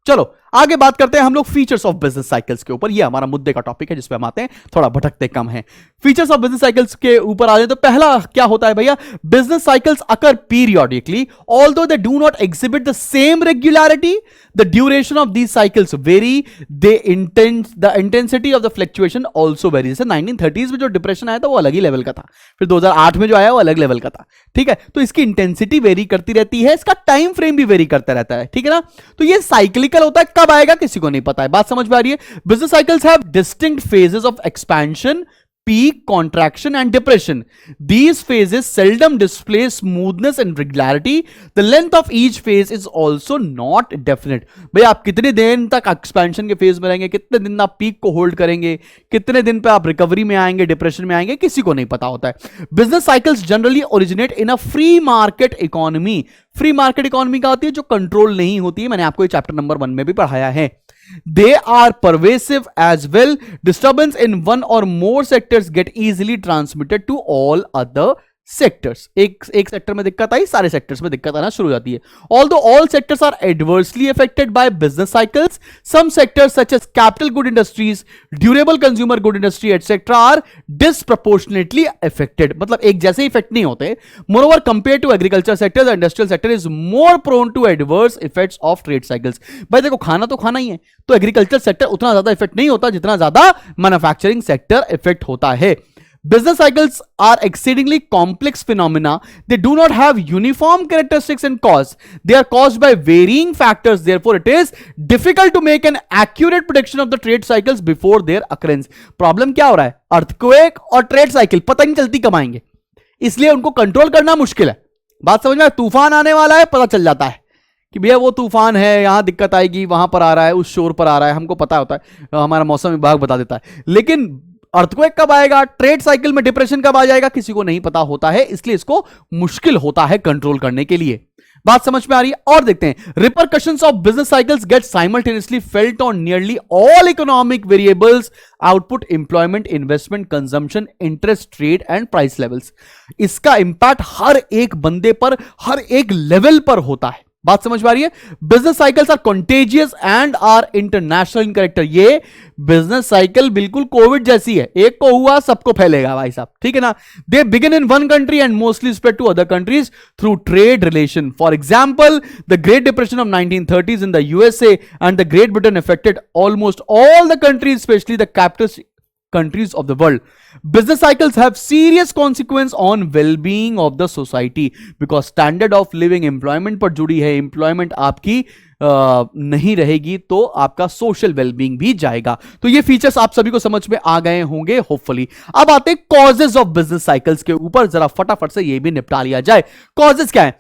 चलो आगे बात करते हैं हम लोग फीचर्स ऑफ बिजनेस साइकिल्स के ऊपर. ये हमारा मुद्दे का टॉपिक है जिसपे हम आते हैं, थोड़ा भटकते कम है. फीचर्स ऑफ बिजनेस साइकिल्स के ऊपर आ जाए तो पहला क्या होता है भैया? Business cycles occur periodically, although they do not exhibit the same regularity, the duration of these cycles very, the intensity of the fluctuation also very. जैसे 1930s में जो डिप्रेशन आया था वो अलग ही लेवल का था, फिर 2008 में जो आया वो अलग लेवल का था. ठीक है, तो इसकी इंटेंसिटी वेरी करती रहती है, इसका टाइम फ्रेम भी वेरी करता रहता है. ठीक है ना? तो ये साइक्लिकल होता है, कब आएगा किसी को नहीं पता है. बात समझ में आ रही है? Business cycles have distinct phases of expansion, peak, contraction and depression. These phases seldom display smoothness and regularity. The length of each phase is also not definite. भाई आप कितने दिन तक एक्सपेंशन के फेज में रहेंगे, कितने दिन आप पीक को होल्ड करेंगे, कितने दिन पे आप रिकवरी में आएंगे, डिप्रेशन में आएंगे, किसी को नहीं पता होता है. Business cycles generally originate in a free market economy. Free market economy का होती है जो कंट्रोल नहीं होती है, मैंने आपको ये चैप्टर नंबर 1 में भी पढ़ाया है. They are pervasive as well. Disturbance in one or more sectors get easily transmitted to all other sectors. एक सेक्टर में दिक्कत आई, सारे सेक्टर्स में दिक्कत आना शुरू हो जाती है। Although all sectors are adversely affected by business cycles, some sectors such as capital good industries, durable consumer good industry etcetera are disproportionately affected. मतलब एक जैसे इफेक्ट नहीं होते। Moreover compare to agriculture sector, the industrial sector is more prone to adverse effects of trade cycles. भाई देखो, खाना तो खाना ही है, तो एग्रीकल्चर सेक्टर उतना ज्यादा इफेक्ट नहीं होता जितना ज्यादा मैन्युफैक्चरिंग सेक्टर इफेक्ट होता है। Business cycles are exceedingly complex phenomena. They do not have uniform characteristics and cause. They are caused by varying factors. Therefore, it is difficult to make an accurate prediction of the trade cycles before their occurrence. Problem क्या हो रहा है? Earthquake और trade cycle पता नहीं चलती कब आएंगे, इसलिए उनको कंट्रोल करना मुश्किल है। बात समझ में? तूफान आने वाला है, पता चल जाता है कि भैया वो तूफान है, यहां दिक्कत आएगी, वहां पर आ रहा है, उस शोर पर आ रहा है, हमको पता होता है, हमारा मौसम विभाग बता देता है। लेकिन अर्थक्वेक कब आएगा, ट्रेड साइकिल में डिप्रेशन कब आ जाएगा, किसी को नहीं पता होता है, इसलिए इसको मुश्किल होता है कंट्रोल करने के लिए। बात समझ में आ रही है? और देखते हैं, repercussions of business cycles get simultaneously felt on nearly all economic variables, output, employment, investment, consumption, interest, trade and price levels. इसका इंपैक्ट हर एक बंदे पर, हर एक लेवल पर होता है। बात समझ में आ रही है? Business cycles are contagious and are international in character. ये बिजनेस साइकिल बिल्कुल कोविड जैसी है, एक को हुआ सबको फैलेगा भाई साहब, ठीक है ना। They begin in one country and mostly spread to other countries through trade relation. For example, the Great Depression of 1930s in the USA and the Great Britain affected almost all the countries, specially the capitalist countries of the world. Business cycles have serious consequence on well-being of the society because standard of living employment पर जुड़ी है। employment आपकी नहीं रहेगी तो आपका social well-being भी जाएगा। तो ये फीचर्स आप सभी को समझ में आ गए होंगे होपफुली। अब आते हैं causes of business cycles के ऊपर, जरा फटाफट से ये भी निपटा लिया जाए। causes क्या है?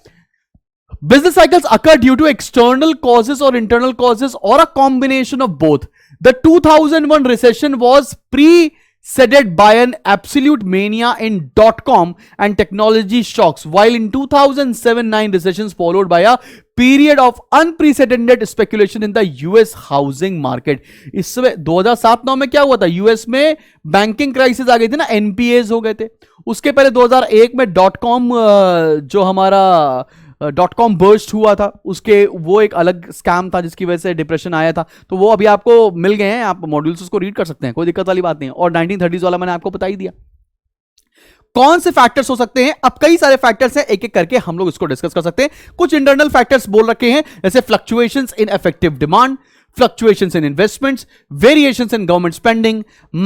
Business cycles occur due to external causes or internal causes or a combination of both. The 2001 recession was preceded by an absolute mania in dot-com and technology shocks, while in 2007-9 recessions followed by a period of unprecedented speculation in the US housing market. इस समय 2007-9 में क्या हुआ था? US में banking crisis आ गई थी ना, एनपीएस हो गए थे। उसके पहले 2001 में .com जो हमारा .com बर्स्ट हुआ था, उसके वो एक अलग स्कैम था जिसकी वजह से डिप्रेशन आया था। तो वो अभी आपको मिल गए हैं, आप मॉड्यूल्स उसको रीड कर सकते हैं, कोई दिक्कत वाली बात नहीं है। और 1930s वाला मैंने आपको बता ही दिया। कौन से फैक्टर्स हो सकते हैं? अब कई सारे फैक्टर्स हैं, एक एक करके हम लोग इसको डिस्कस कर सकते हैं। कुछ इंटरनल फैक्टर्स बोल रखे हैं, जैसे fluctuations in effective demand, fluctuations in investments, variations in government spending,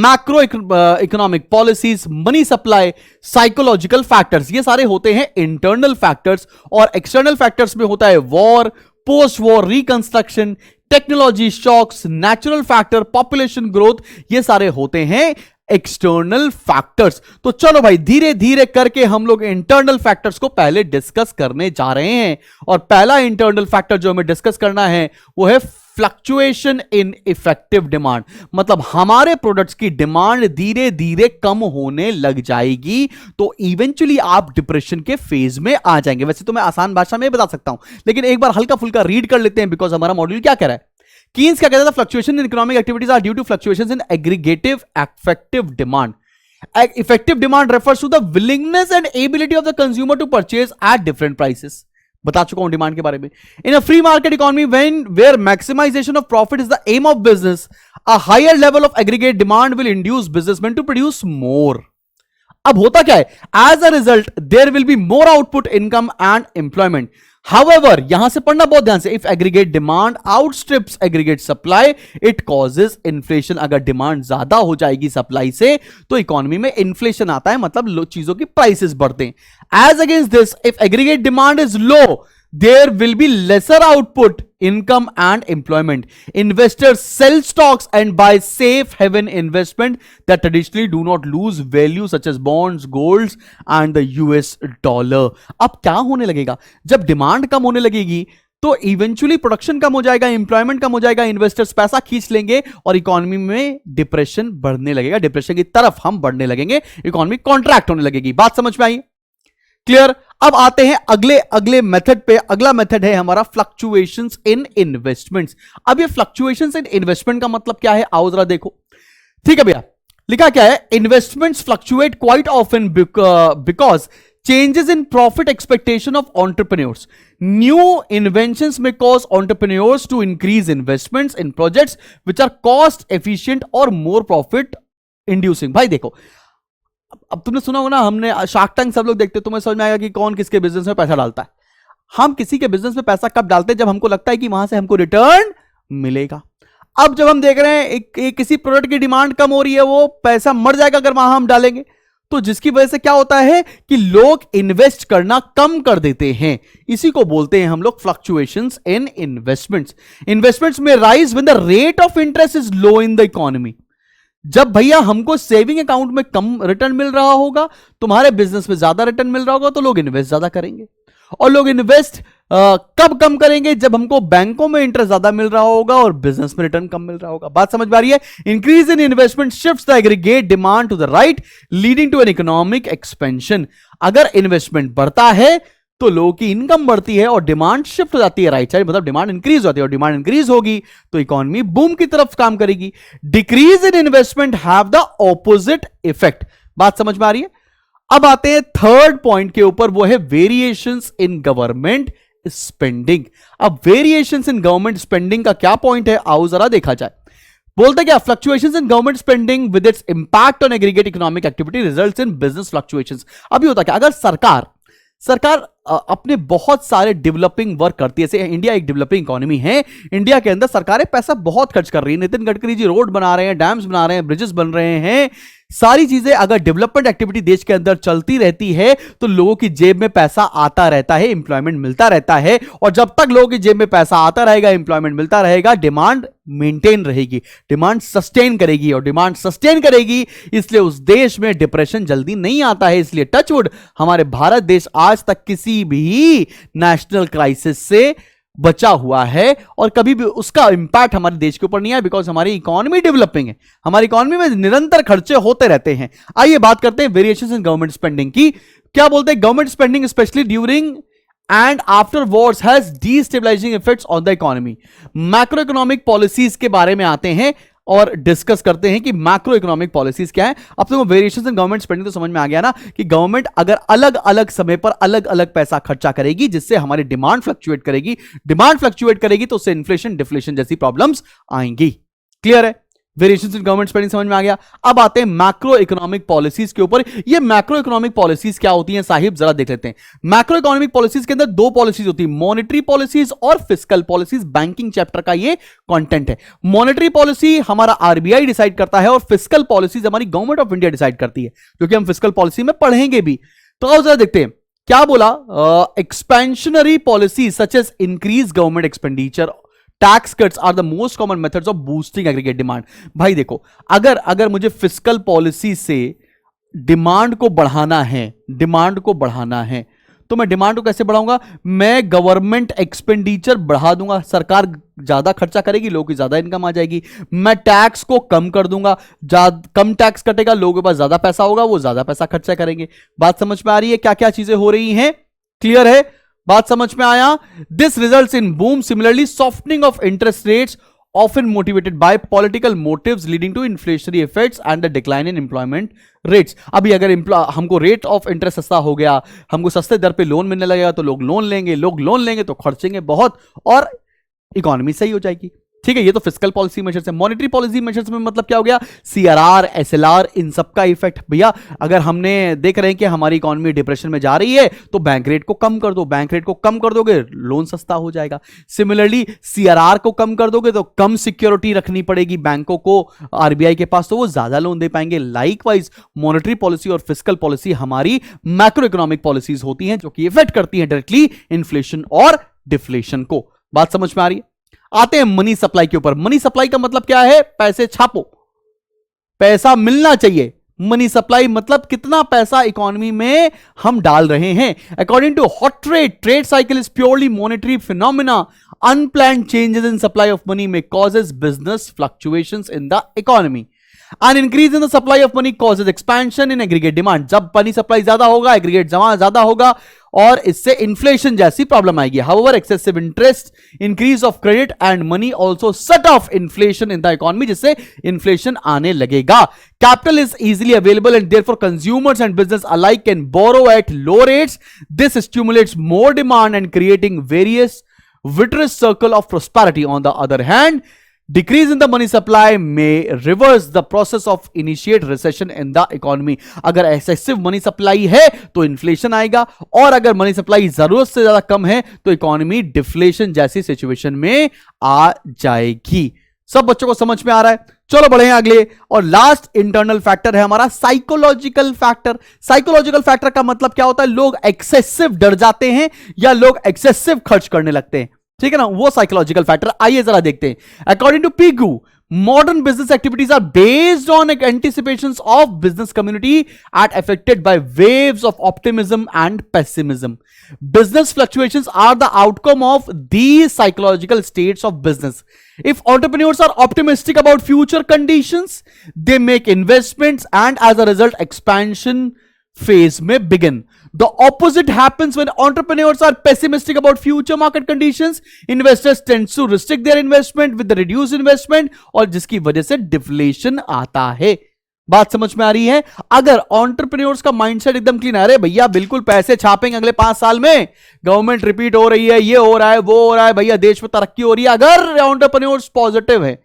macroeconomic policies, money supply, psychological factors, ये सारे होते हैं internal factors। और external factors में होता है war, post war reconstruction, technology shocks, natural factor, population growth, ये सारे होते हैं एक्सटर्नल फैक्टर्स। तो चलो भाई धीरे धीरे करके हम लोग इंटरनल फैक्टर्स को पहले डिस्कस करने जा रहे हैं। और पहला इंटरनल फैक्टर जो हमें डिस्कस करना है वो है फ्लक्चुएशन इन इफेक्टिव डिमांड। मतलब हमारे प्रोडक्ट्स की डिमांड धीरे धीरे कम होने लग जाएगी तो इवेंचुअली आप डिप्रेशन के फेज में आ जाएंगे। वैसे तो मैं आसान भाषा में बता सकता हूं, लेकिन एक बार हल्का फुल्का रीड कर लेते हैं, बिकॉज हमारा मॉड्यूल क्या कह रहा है। कीन्स क्या कहता था? Fluctuation in economic activities are due to fluctuations in aggregative effective demand. Effective demand refers to the willingness and ability of the consumer to purchase at different prices. बता चुका हूं डिमांड के बारे में। In a free market economy when where maximisation of profit is the aim of business, a higher level of aggregate demand will induce businessman to produce more. अब होता क्या है? As a result there will be more output, income and employment. However, यहां से पढ़ना बहुत ध्यान से, if aggregate demand outstrips aggregate supply it causes inflation. अगर डिमांड ज्यादा हो जाएगी सप्लाई से तो इकोनॉमी में इन्फ्लेशन आता है, मतलब चीजों की प्राइसेस बढ़ते हैं। As against this, if aggregate demand is low there will be lesser output, income and employment. Investors sell stocks and buy safe haven investment that traditionally do not lose value such as bonds, golds and the US dollar. अब क्या होने लगेगा? जब demand कम होने लगेगी तो eventually production कम हो जाएगा, एम्प्लॉयमेंट कम हो जाएगा, इन्वेस्टर्स पैसा खींच लेंगे और इकोनॉमी में डिप्रेशन बढ़ने लगेगा। डिप्रेशन की तरफ हम बढ़ने लगेंगे, इकोनॉमी कॉन्ट्रैक्ट होने लगेगी। बात समझ में आई? क्लियर? अब आते हैं अगले मेथड पे। अगला मेथड है हमारा फ्लक्चुएशंस इन इन्वेस्टमेंट्स। अब ये फ्लक्चुएशंस इन इन्वेस्टमेंट का मतलब क्या है आओ जरा देखो। ठीक है भैया, लिखा क्या है? Investments fluctuate quite often because changes in profit expectation of entrepreneurs. New inventions may cause entrepreneurs to increase investments in projects which are cost efficient or more profit inducing. भाई देखो, अब तुमने सुना होगा ना, हमने शार्क टैंक सब लोग देखते हैं, तुम्हें समझ में आएगा कि कौन किसके बिजनेस में पैसा डालता है. हम किसी के बिजनेस में पैसा कब डालते हैं? जब हमको लगता है कि वहां से हमको रिटर्न मिलेगा. अब जब हम देख रहे हैं एक किसी प्रोडक्ट की डिमांड कम हो रही है, वो पैसा मर जाएगा अगर वहां हम डालेंगे. तो जिसकी वजह से क्या होता है कि लोग इन्वेस्ट करना कम कर देते हैं. इसी को बोलते हैं हम लोग फ्लक्चुएशंस इन इन्वेस्टमेंट्स. इन्वेस्टमेंट्स में rise when the rate of interest is low in the economy. जब भैया हमको सेविंग अकाउंट में कम रिटर्न मिल रहा होगा, तुम्हारे बिजनेस में ज्यादा रिटर्न मिल रहा होगा, तो लोग इन्वेस्ट ज्यादा करेंगे. और लोग इन्वेस्ट कब कम करेंगे? जब हमको बैंकों में इंटरेस्ट ज्यादा मिल रहा होगा और बिजनेस में रिटर्न कम मिल रहा होगा. बात समझ में आ रही है? Increase in investment shifts the aggregate demand to the right, leading to an economic expansion. अगर इन्वेस्टमेंट बढ़ता है तो लोगों की इनकम बढ़ती है और डिमांड शिफ्ट हो जाती है राइट साइड, मतलब डिमांड इंक्रीज हो जाती है. और डिमांड इंक्रीज होगी तो इकोनॉमी बूम की तरफ काम करेगी. Decrease in investment have the opposite effect. बात समझ में आ रही है? अब आते हैं थर्ड पॉइंट के ऊपर, वो है वेरिएशंस इन गवर्नमेंट स्पेंडिंग. अब वेरिएशंस इन गवर्नमेंट स्पेंडिंग का क्या पॉइंट है, आओ जरा देखा जाए. बोलते क्या, fluctuations in government spending with its impact on aggregate economic activity results in business fluctuations. अभी होता क्या, अगर सरकार अपने बहुत सारे डेवलपिंग वर्क करती है, जैसे इंडिया एक डेवलपिंग इकोनॉमी है, इंडिया के अंदर सरकारें पैसा बहुत खर्च कर रही है. नितिन गडकरी जी रोड बना रहे हैं, डैम्स बना रहे हैं, ब्रिजेस बन रहे हैं, सारी चीजें. अगर डेवलपमेंट एक्टिविटी देश के अंदर चलती रहती है तो लोगों की जेब में पैसा आता रहता है, इंप्लॉयमेंट मिलता रहता है. और जब तक लोगों की जेब में पैसा आता रहेगा, इंप्लॉयमेंट मिलता रहेगा, डिमांड मेंटेन रहेगी, डिमांड सस्टेन करेगी. और डिमांड सस्टेन करेगी इसलिए उस देश में डिप्रेशन जल्दी नहीं आता है. इसलिए टचवुड हमारे भारत देश आज तक किसी भी नेशनल क्राइसिस से बचा हुआ है और कभी भी उसका इंपैक्ट हमारे देश के ऊपर नहीं आया, बिकॉज हमारी इकोनॉमी डेवलपिंग है. हमारी इकोनॉमी में निरंतर खर्चे होते रहते हैं. आइए बात करते हैं वेरिएशंस इन गवर्नमेंट स्पेंडिंग की. क्या बोलते हैं, government spending specially during and after wars has destabilising effects on the economy. Macro economic policies के बारे में आते हैं और डिस्कस करते हैं कि मैक्रो इकोनॉमिक पॉलिसीज क्या है. अब तो वेरिएशंस इन गवर्नमेंट स्पेंडिंग तो समझ में आ गया ना, कि गवर्नमेंट अगर अलग अलग समय पर अलग अलग पैसा खर्चा करेगी जिससे हमारी डिमांड फ्लक्चुएट करेगी. डिमांड फ्लक्चुएट करेगी तो उससे इन्फ्लेशन डिफ्लेशन जैसी प्रॉब्लम्स आएंगी. क्लियर है? वेरिएशंस इन गवर्नमेंट स्पेंडिंग समझ में आ गया. अब आते हैं मैक्रो इकोनॉमिक पॉलिसीज के ऊपर. ये मैक्रो इकोनॉमिक पॉलिसीज क्या होती हैं साहिब, जरा देख लेते हैं. मैक्रो इकोनॉमिक पॉलिसीज के अंदर दो पॉलिसीज होती है, मॉनेटरी पॉलिसीज और फिस्कल पॉलिसीज. बैंकिंग चैप्टर का ये कंटेंट है. मॉनेटरी पॉलिसी हमारा आरबीआई डिसाइड करता है और फिस्कल पॉलिसीज हमारी गवर्नमेंट ऑफ इंडिया डिसाइड करती है, क्योंकि हम फिस्कल पॉलिसी में पढ़ेंगे भी. तो आओ जरा देखते हैं क्या बोला. Expansionary policy such as increase government expenditure, tax cuts are the most common methods of boosting aggregate demand. भाई देखो, अगर मुझे फिस्कल पॉलिसी से डिमांड को बढ़ाना है तो मैं डिमांड को कैसे बढ़ाऊंगा? मैं गवर्नमेंट एक्सपेंडिचर बढ़ा दूंगा, सरकार ज्यादा खर्चा करेगी, लोगों की ज्यादा इनकम आ जाएगी. मैं टैक्स को कम कर दूंगा, कम टैक्स कटेगा, लोगों के पास ज्यादा पैसा होगा, वो ज्यादा पैसा खर्चा करेंगे. बात समझ में आ रही है क्या क्या चीजें हो रही हैं? क्लियर है? बात समझ में आया? This results in boom. Similarly softening of interest rates often motivated by political motives leading to inflationary effects and the decline in employment rates. अभी अगर हमको रेट ऑफ इंटरेस्ट सस्ता हो गया, हमको सस्ते दर पे लोन मिलने लगेगा तो लोग लोन लेंगे तो खर्चेंगे बहुत और इकोनॉमी सही हो जाएगी. ठीक है, ये तो फिस्कल पॉलिसी मेजर्स है. मॉनेटरी पॉलिसी मेजर्स में मतलब क्या हो गया? सीआरआर, एसएलआर, इन सब का इफेक्ट. भैया अगर हमने देख रहे हैं कि हमारी इकोनॉमी डिप्रेशन में जा रही है तो बैंक रेट को कम कर दो. बैंक रेट को कम कर दोगे लोन सस्ता हो जाएगा. सिमिलरली सीआरआर को कम कर दोगे तो कम सिक्योरिटी रखनी पड़ेगी बैंकों को आरबीआई के पास, तो वो ज्यादा लोन दे पाएंगे. लाइकवाइज मॉनेटरी पॉलिसी और फिस्कल पॉलिसी हमारी मैक्रो इकोनॉमिक पॉलिसीज होती हैं जो कि इफेक्ट करती हैं डायरेक्टली इन्फ्लेशन और डिफ्लेशन को. बात समझ में आ रही है? आते हैं मनी सप्लाई के ऊपर. मनी सप्लाई का मतलब क्या है? पैसे छापो, पैसा मिलना चाहिए. मनी सप्लाई मतलब कितना पैसा इकोनॉमी में हम डाल रहे हैं. According to Hawtrey trade cycle is purely monetary phenomena. Unplanned changes in supply of money में causes business fluctuations in the economy. An increase in the supply of money causes expansion in aggregate demand. जब money supply ज्यादा होगा, aggregate जमा ज्यादा होगा और इससे inflation जैसी प्रॉब्लम आएगी। However excessive interest, increase of credit and money also set of inflation in the economy, जिससे इन्फ्लेशन आने लगेगा। Capital is easily available and therefore consumers and business alike can borrow at low rates. This stimulates more demand and creating various virtuous circle of prosperity. On the other hand, decrease in the money supply may reverse the process of initiate recession in the economy. अगर excessive money supply है तो inflation आएगा, और अगर money supply जरूरत से ज्यादा कम है तो economy deflation जैसी situation में आ जाएगी। सब बच्चों को समझ में आ रहा है? चलो बढ़े हैं अगले, और लास्ट इंटरनल फैक्टर है हमारा साइकोलॉजिकल फैक्टर। साइकोलॉजिकल फैक्टर का मतलब क्या होता है? लोग एक्सेसिव डर जाते हैं या लोग एक्सेसिव खर्च करने लगते हैं, ठीक है ना, वो साइकोलॉजिकल फैक्टर। आइए जरा देखते हैं। According to Pigou, modern business activities are based on anticipations of business community and affected by waves of optimism and pessimism. Business fluctuations are the outcome of these psychological states of business. If entrepreneurs are optimistic about future conditions, they make investments and as a result expansion phase may begin. The opposite happens when entrepreneurs are pessimistic about future market conditions. Investors tend to restrict their investment with the reduced investment, और जिसकी वजह से deflation आता है। बात समझ में आ रही है? अगर एंटरप्रेन्योर्स का माइंडसेट एकदम क्लीन है, अरे भैया बिल्कुल पैसे छापेंगे अगले 5 साल में, गवर्नमेंट रिपीट हो रही है, ये हो रहा है, वो हो रहा है, भैया देश में तरक्की हो रही है, अगर एंटरप्रेन्योर्स पॉजिटिव है,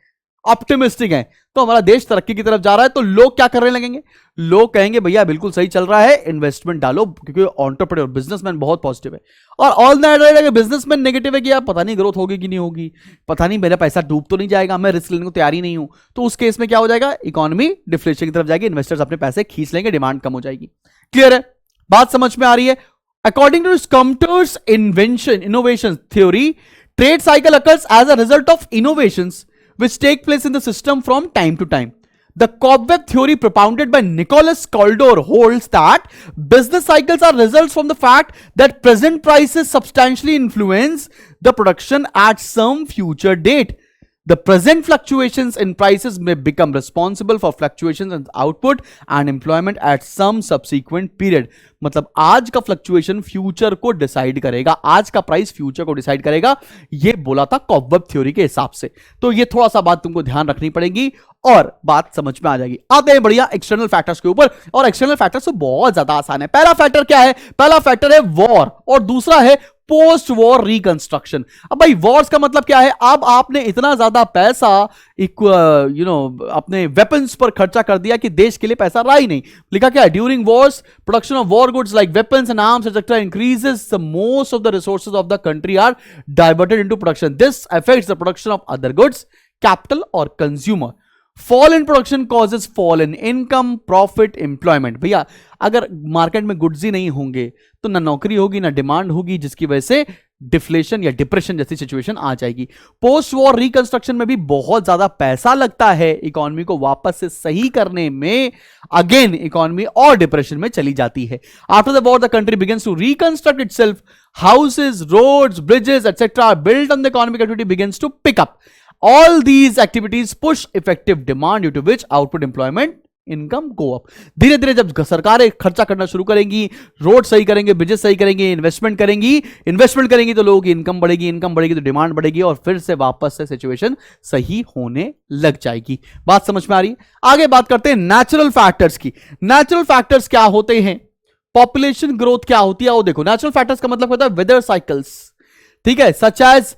ऑप्टिमिस्टिक है, तो हमारा देश तरक्की की तरफ जा रहा है, तो लोग क्या करने लगेंगे? लोग कहेंगे भैया बिल्कुल सही चल रहा है, इन्वेस्टमेंट डालो, क्योंकि एंटरप्रेन्योर बिजनेसमैन बहुत पॉजिटिव है। और ऑल दैट रहेगा बिजनेसमैन नेगेटिव है कि यार पता नहीं ग्रोथ होगी कि नहीं होगी, पता नहीं मेरा पैसा डूब तो नहीं जाएगा, मैं रिस्क लेने को तैयार ही नहीं हूं, तो उस केस में क्या हो जाएगा? इकोनॉमी डिफ्लेशन की तरफ जाएगी, इन्वेस्टर्स अपने पैसे खींच लेंगे, डिमांड कम हो जाएगी। क्लियर है? बात समझ में आ रही है? According to Schumpeter's innovation theory, trade cycle occurs as a result of innovations which take place in the system from time to time. The cobweb theory propounded by Nicholas Kaldor holds that business cycles are results from the fact that present prices substantially influence the production at some future date. The present fluctuations in prices may become responsible for fluctuations in output and employment at some subsequent period. मतलब आज का fluctuation future को decide करेगा, आज का price future को decide करेगा, ये बोला था कॉबवेब थ्योरी के हिसाब से। तो ये थोड़ा सा बात तुमको ध्यान रखनी पड़ेगी और बात समझ में आ जाएगी। आते हैं बढ़िया एक्सटर्नल फैक्टर्स के ऊपर, और एक्सटर्नल फैक्टर्स तो बहुत ज्यादा आसान है। पहला फैक्टर क्या है? पहला फैक्टर है वॉर, और दूसरा है पोस्ट वॉर रिकंस्ट्रक्शन। अब भाई वॉर्स का मतलब क्या है? अब आपने इतना ज्यादा पैसा अपने वेपन्स पर खर्चा कर दिया कि देश के लिए पैसा रहा ही नहीं। लिखा क्या है? During wars production of war goods like weapons and arms etcetera increases, the most of the resources of the country are diverted into production. This affects the production of other goods, capital और consumer. Fall in production causes fall in income, profit, employment. भैया अगर market में goods ही नहीं होंगे तो ना नौकरी होगी ना डिमांड होगी, जिसकी वजह से डिफ्लेशन या डिप्रेशन जैसी सिचुएशन आ जाएगी। पोस्ट वॉर रिकंस्ट्रक्शन में भी बहुत ज्यादा पैसा लगता है इकोनॉमी को वापस से सही करने में। अगेन इकोनॉमी और डिप्रेशन में चली जाती है। After the war the country begins to reconstruct itself, houses, roads, bridges etcetera built on the economic activity begins to pick up. All these activities push effective demand due to which output, employment, income go up. धीरे धीरे जब सरकारें खर्चा करना शुरू करेंगी, road सही करेंगे, ब्रिजेस सही करेंगे, इन्वेस्टमेंट करेंगी तो लोगों की इनकम बढ़ेगी तो डिमांड बढ़ेगी, और फिर से वापस से सिचुएशन सही होने लग जाएगी। बात समझ में आ रही है? आगे बात करते हैं नेचुरल फैक्टर्स की। नेचुरल फैक्टर्स क्या होते हैं? पॉपुलेशन ग्रोथ क्या होती है वो देखो। नेचुरल फैक्टर्स का मतलब होता है वेदर साइकिल्स, ठीक है, सच एज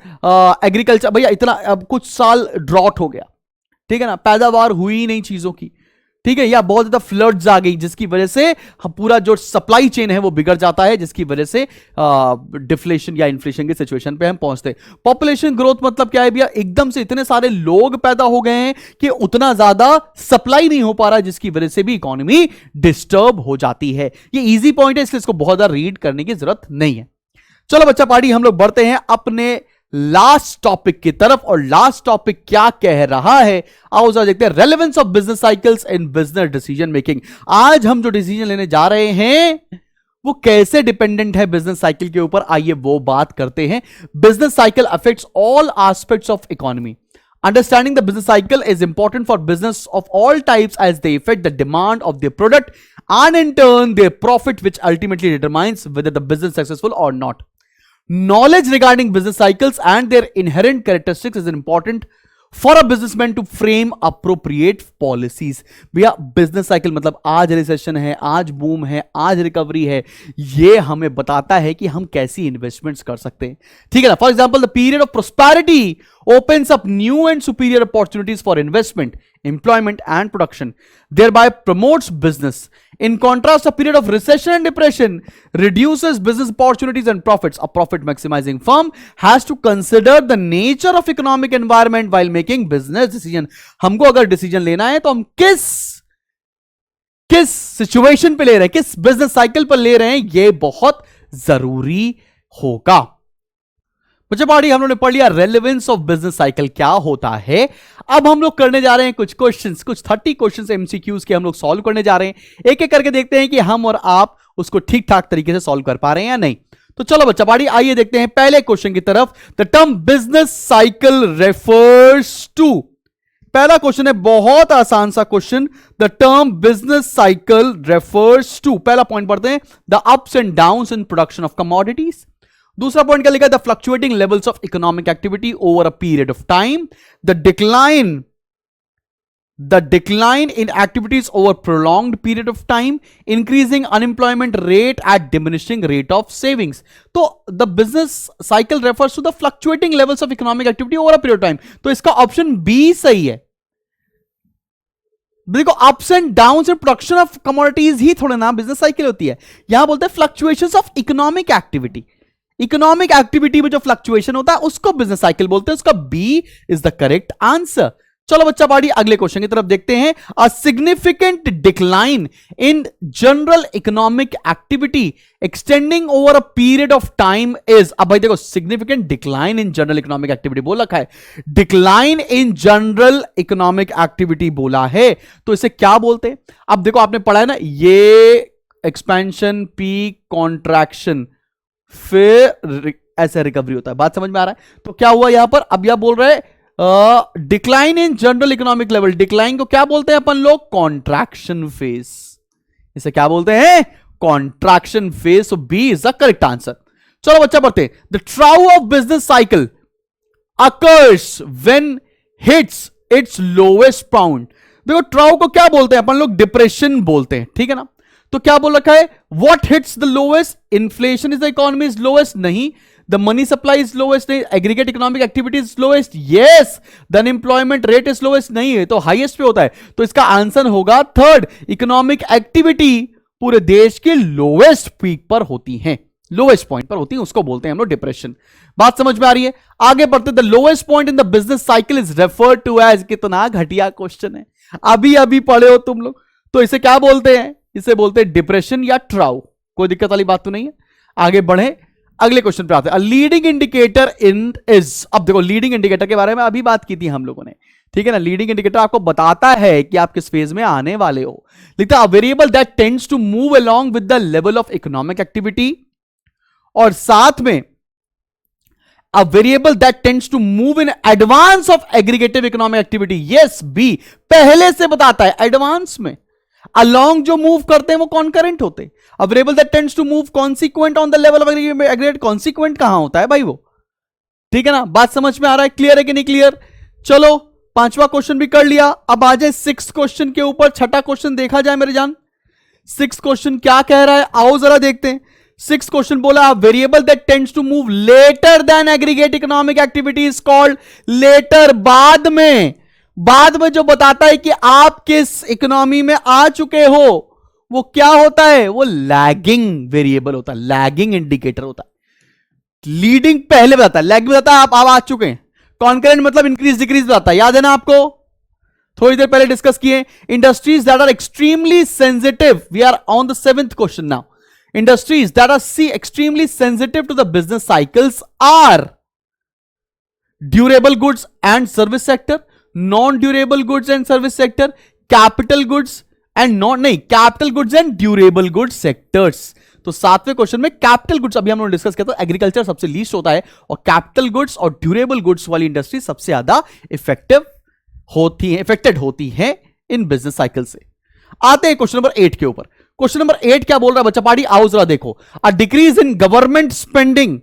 एग्रीकल्चर। भैया इतना अब कुछ साल ड्रॉट हो गया, ठीक है ना, पैदावार हुई ही नहीं चीजों की, ठीक है, या बहुत ज्यादा फ्लड्स आ गई जिसकी वजह से पूरा जो सप्लाई चेन है वो बिगड़ जाता है, जिसकी वजह से डिफ्लेशन या इन्फ्लेशन की सिचुएशन पे हम पहुंचते हैं। पॉपुलेशन ग्रोथ मतलब क्या है भैया? एकदम से इतने सारे लोग पैदा हो गए हैं कि उतना ज्यादा सप्लाई नहीं हो पा रहा है, जिसकी वजह से भी इकोनॉमी डिस्टर्ब हो जाती है। ये इजी पॉइंट है, इसलिए इसको बहुत ज्यादा रीड करने की जरूरत नहीं है। चलो बच्चा पार्टी, हम लोग बढ़ते हैं अपने लास्ट टॉपिक की तरफ, और लास्ट टॉपिक क्या कह रहा है आओ जरा देखते हैं। Relevance of business cycles in business decision making. आज हम जो डिसीजन लेने जा रहे हैं वो कैसे डिपेंडेंट है बिजनेस साइकिल के ऊपर, आइए वो बात करते हैं। Business cycle affects all aspects of economy. Understanding the business cycle is important for business of all types as they affect the demand of their product and in turn their profit, which ultimately determines whether the business is successful or not. Knowledge regarding business cycles and their inherent characteristics is important for a businessman to frame appropriate policies. भैया business cycle मतलब आज recession है, आज boom है, आज recovery है, ये हमें बताता है कि हम कैसी इन्वेस्टमेंट्स कर सकते हैं. ठीक है ना. For example the period of prosperity opens up new and superior opportunities for investment, employment and production, thereby promotes business. In contrast, a period of recession and depression reduces business opportunities and profits. A profit maximizing firm has to consider the nature of economic environment while making business decision. हमको अगर decision लेना है तो हम किस situation पे ले रहे हैं, किस बिजनेस साइकिल पर ले रहे हैं, ये बहुत जरूरी होगा. मुझे बाड़ी हम लोगों ने पढ़ लिया रेलेवेंस ऑफ बिजनेस साइकिल क्या होता है. अब हम लोग करने जा रहे हैं कुछ क्वेश्चंस, कुछ 30 क्वेश्चंस एमसीक्यूज के हम लोग सॉल्व करने जा रहे हैं. एक एक करके देखते हैं कि हम और आप उसको ठीक ठाक तरीके से सॉल्व कर पा रहे हैं या नहीं. तो चलो बच्चा बाड़ी आइए देखते हैं पहले क्वेश्चन की तरफ. The term business cycle refers to, पहला क्वेश्चन है बहुत आसान सा question. The term business cycle refers to, पहला पॉइंट पढ़ते हैं, the ups and downs in production of commodities. दूसरा पॉइंट क्या लिखा है, the fluctuating levels of economic activity over a period of time, the decline in activities over prolonged period of time, increasing unemployment rate at diminishing rate of savings. तो the business cycle refers to the fluctuating levels of economic activity over a period of time. तो इसका option B सही है. देखो ups and downs in production of commodities ही थोड़ा ना business cycle होती है. यहां बोलते हैं fluctuations of economic activity. Economic activity में जो फ्लक्चुएशन होता है उसको बिजनेस साइकिल बोलते हैं. उसका B is the correct answer. चलो बच्चा बाड़ी अगले क्वेश्चन की तरफ देखते हैं. A significant decline in general economic activity extending over a period of time is. अब भाई देखो significant decline in general economic activity बोल रखा है, decline in general economic activity बोला है, तो इसे क्या बोलते हैं. अब देखो आपने पढ़ा है ना, ये एक्सपेंशन, पीक, कॉन्ट्रैक्शन, फिर ऐसे रिकवरी होता है. बात समझ में आ रहा है. तो क्या हुआ यहां पर, अब यह बोल रहे हैं decline in general economic level. Decline को क्या बोलते हैं अपन लोग, कॉन्ट्रैक्शन फेज. इसे क्या बोलते हैं, contraction phase. So B is the correct answer. चलो बच्चा पढ़ते हैं. The trough of business cycle occurs when hits its lowest point. देखो ट्राउ को क्या बोलते हैं अपन लोग, डिप्रेशन बोलते हैं. ठीक है ना. तो क्या बोल रखा है, what hits the lowest, inflation is the economy is lowest, नहीं. The money supply is lowest, नहीं. Aggregate economic activity is lowest, yes. The unemployment rate is lowest, नहीं है. तो हाईएस्ट पे होता है. तो इसका आंसर होगा थर्ड, इकोनॉमिक एक्टिविटी पूरे देश के लोएस्ट पीक पर होती है, लोएस्ट पॉइंट पर होती है, उसको बोलते हैं हम लोग डिप्रेशन. बात समझ में आ रही है. आगे बढ़ते, the lowest point in the business cycle is referred to as. कितना घटिया क्वेश्चन है, अभी अभी पढ़े हो तुम लोग. तो इसे क्या बोलते हैं, इसे बोलते हैं डिप्रेशन या ट्राउ. कोई दिक्कत वाली बात तो नहीं है. आगे बढ़े, अगले क्वेश्चन पे आते हैं. Leading indicator in is. अब देखो लीडिंग इंडिकेटर के बारे में अभी बात की थी हम लोगों ने. ठीक है ना. लीडिंग इंडिकेटर आपको बताता है कि आप किस फेज में आने वाले हो. लिखता है variable that tends to move along with the level of economic activity, और साथ में a variable that tends to move in advance of aggregative economic activity. yes B पहले से बताता है एडवांस में. along जो मूव करते हैं वो कॉन्करेंट होते हैं. a variable that tends to move consequent on the level of aggregate, consequent कहां होता है भाई वो. ठीक है ना. बात समझ में आ रहा है, क्लियर है कि नहीं क्लियर. चलो पांचवा क्वेश्चन भी कर लिया. अब आ जाए सिक्स क्वेश्चन के ऊपर. छठा क्वेश्चन देखा जाए मेरे जान. सिक्स क्वेश्चन क्या कह रहा है, आओ जरा देखते हैं. सिक्स क्वेश्चन बोला variable that tends to move later than aggregate economic activity is called. Later, बाद में जो बताता है कि आप किस इकोनॉमी में आ चुके हो, वो क्या होता है, वो लैगिंग वेरिएबल होता है, लैगिंग इंडिकेटर होता है. लीडिंग पहले बताता है, लैगिंग बताता है आप आ चुके हैं. कॉन्करेंट मतलब इंक्रीज डिक्रीज बताता है, याद है ना आपको, थोड़ी देर पहले डिस्कस किए. Industries that are extremely sensitive, we are on the seventh question now. Industries that are extremely sensitive to the business cycles are durable goods and service sector, non-durable goods and service sector, capital goods and capital goods and durable goods sectors. तो 7वें question में capital goods, अभी हम लोग discuss किया था, agriculture सबसे least होता है और कैपिटल गुड्स और ड्यूरेबल गुड्स वाली इंडस्ट्री सबसे ज्यादा इफेक्टेड होती है इन बिजनेस साइकिल से। आते हैं क्वेश्चन नंबर 8 के ऊपर। क्वेश्चन नंबर 8 क्या बोल रहा है बच्चा पार्टी, आओ जरा देखो। A decrease in government spending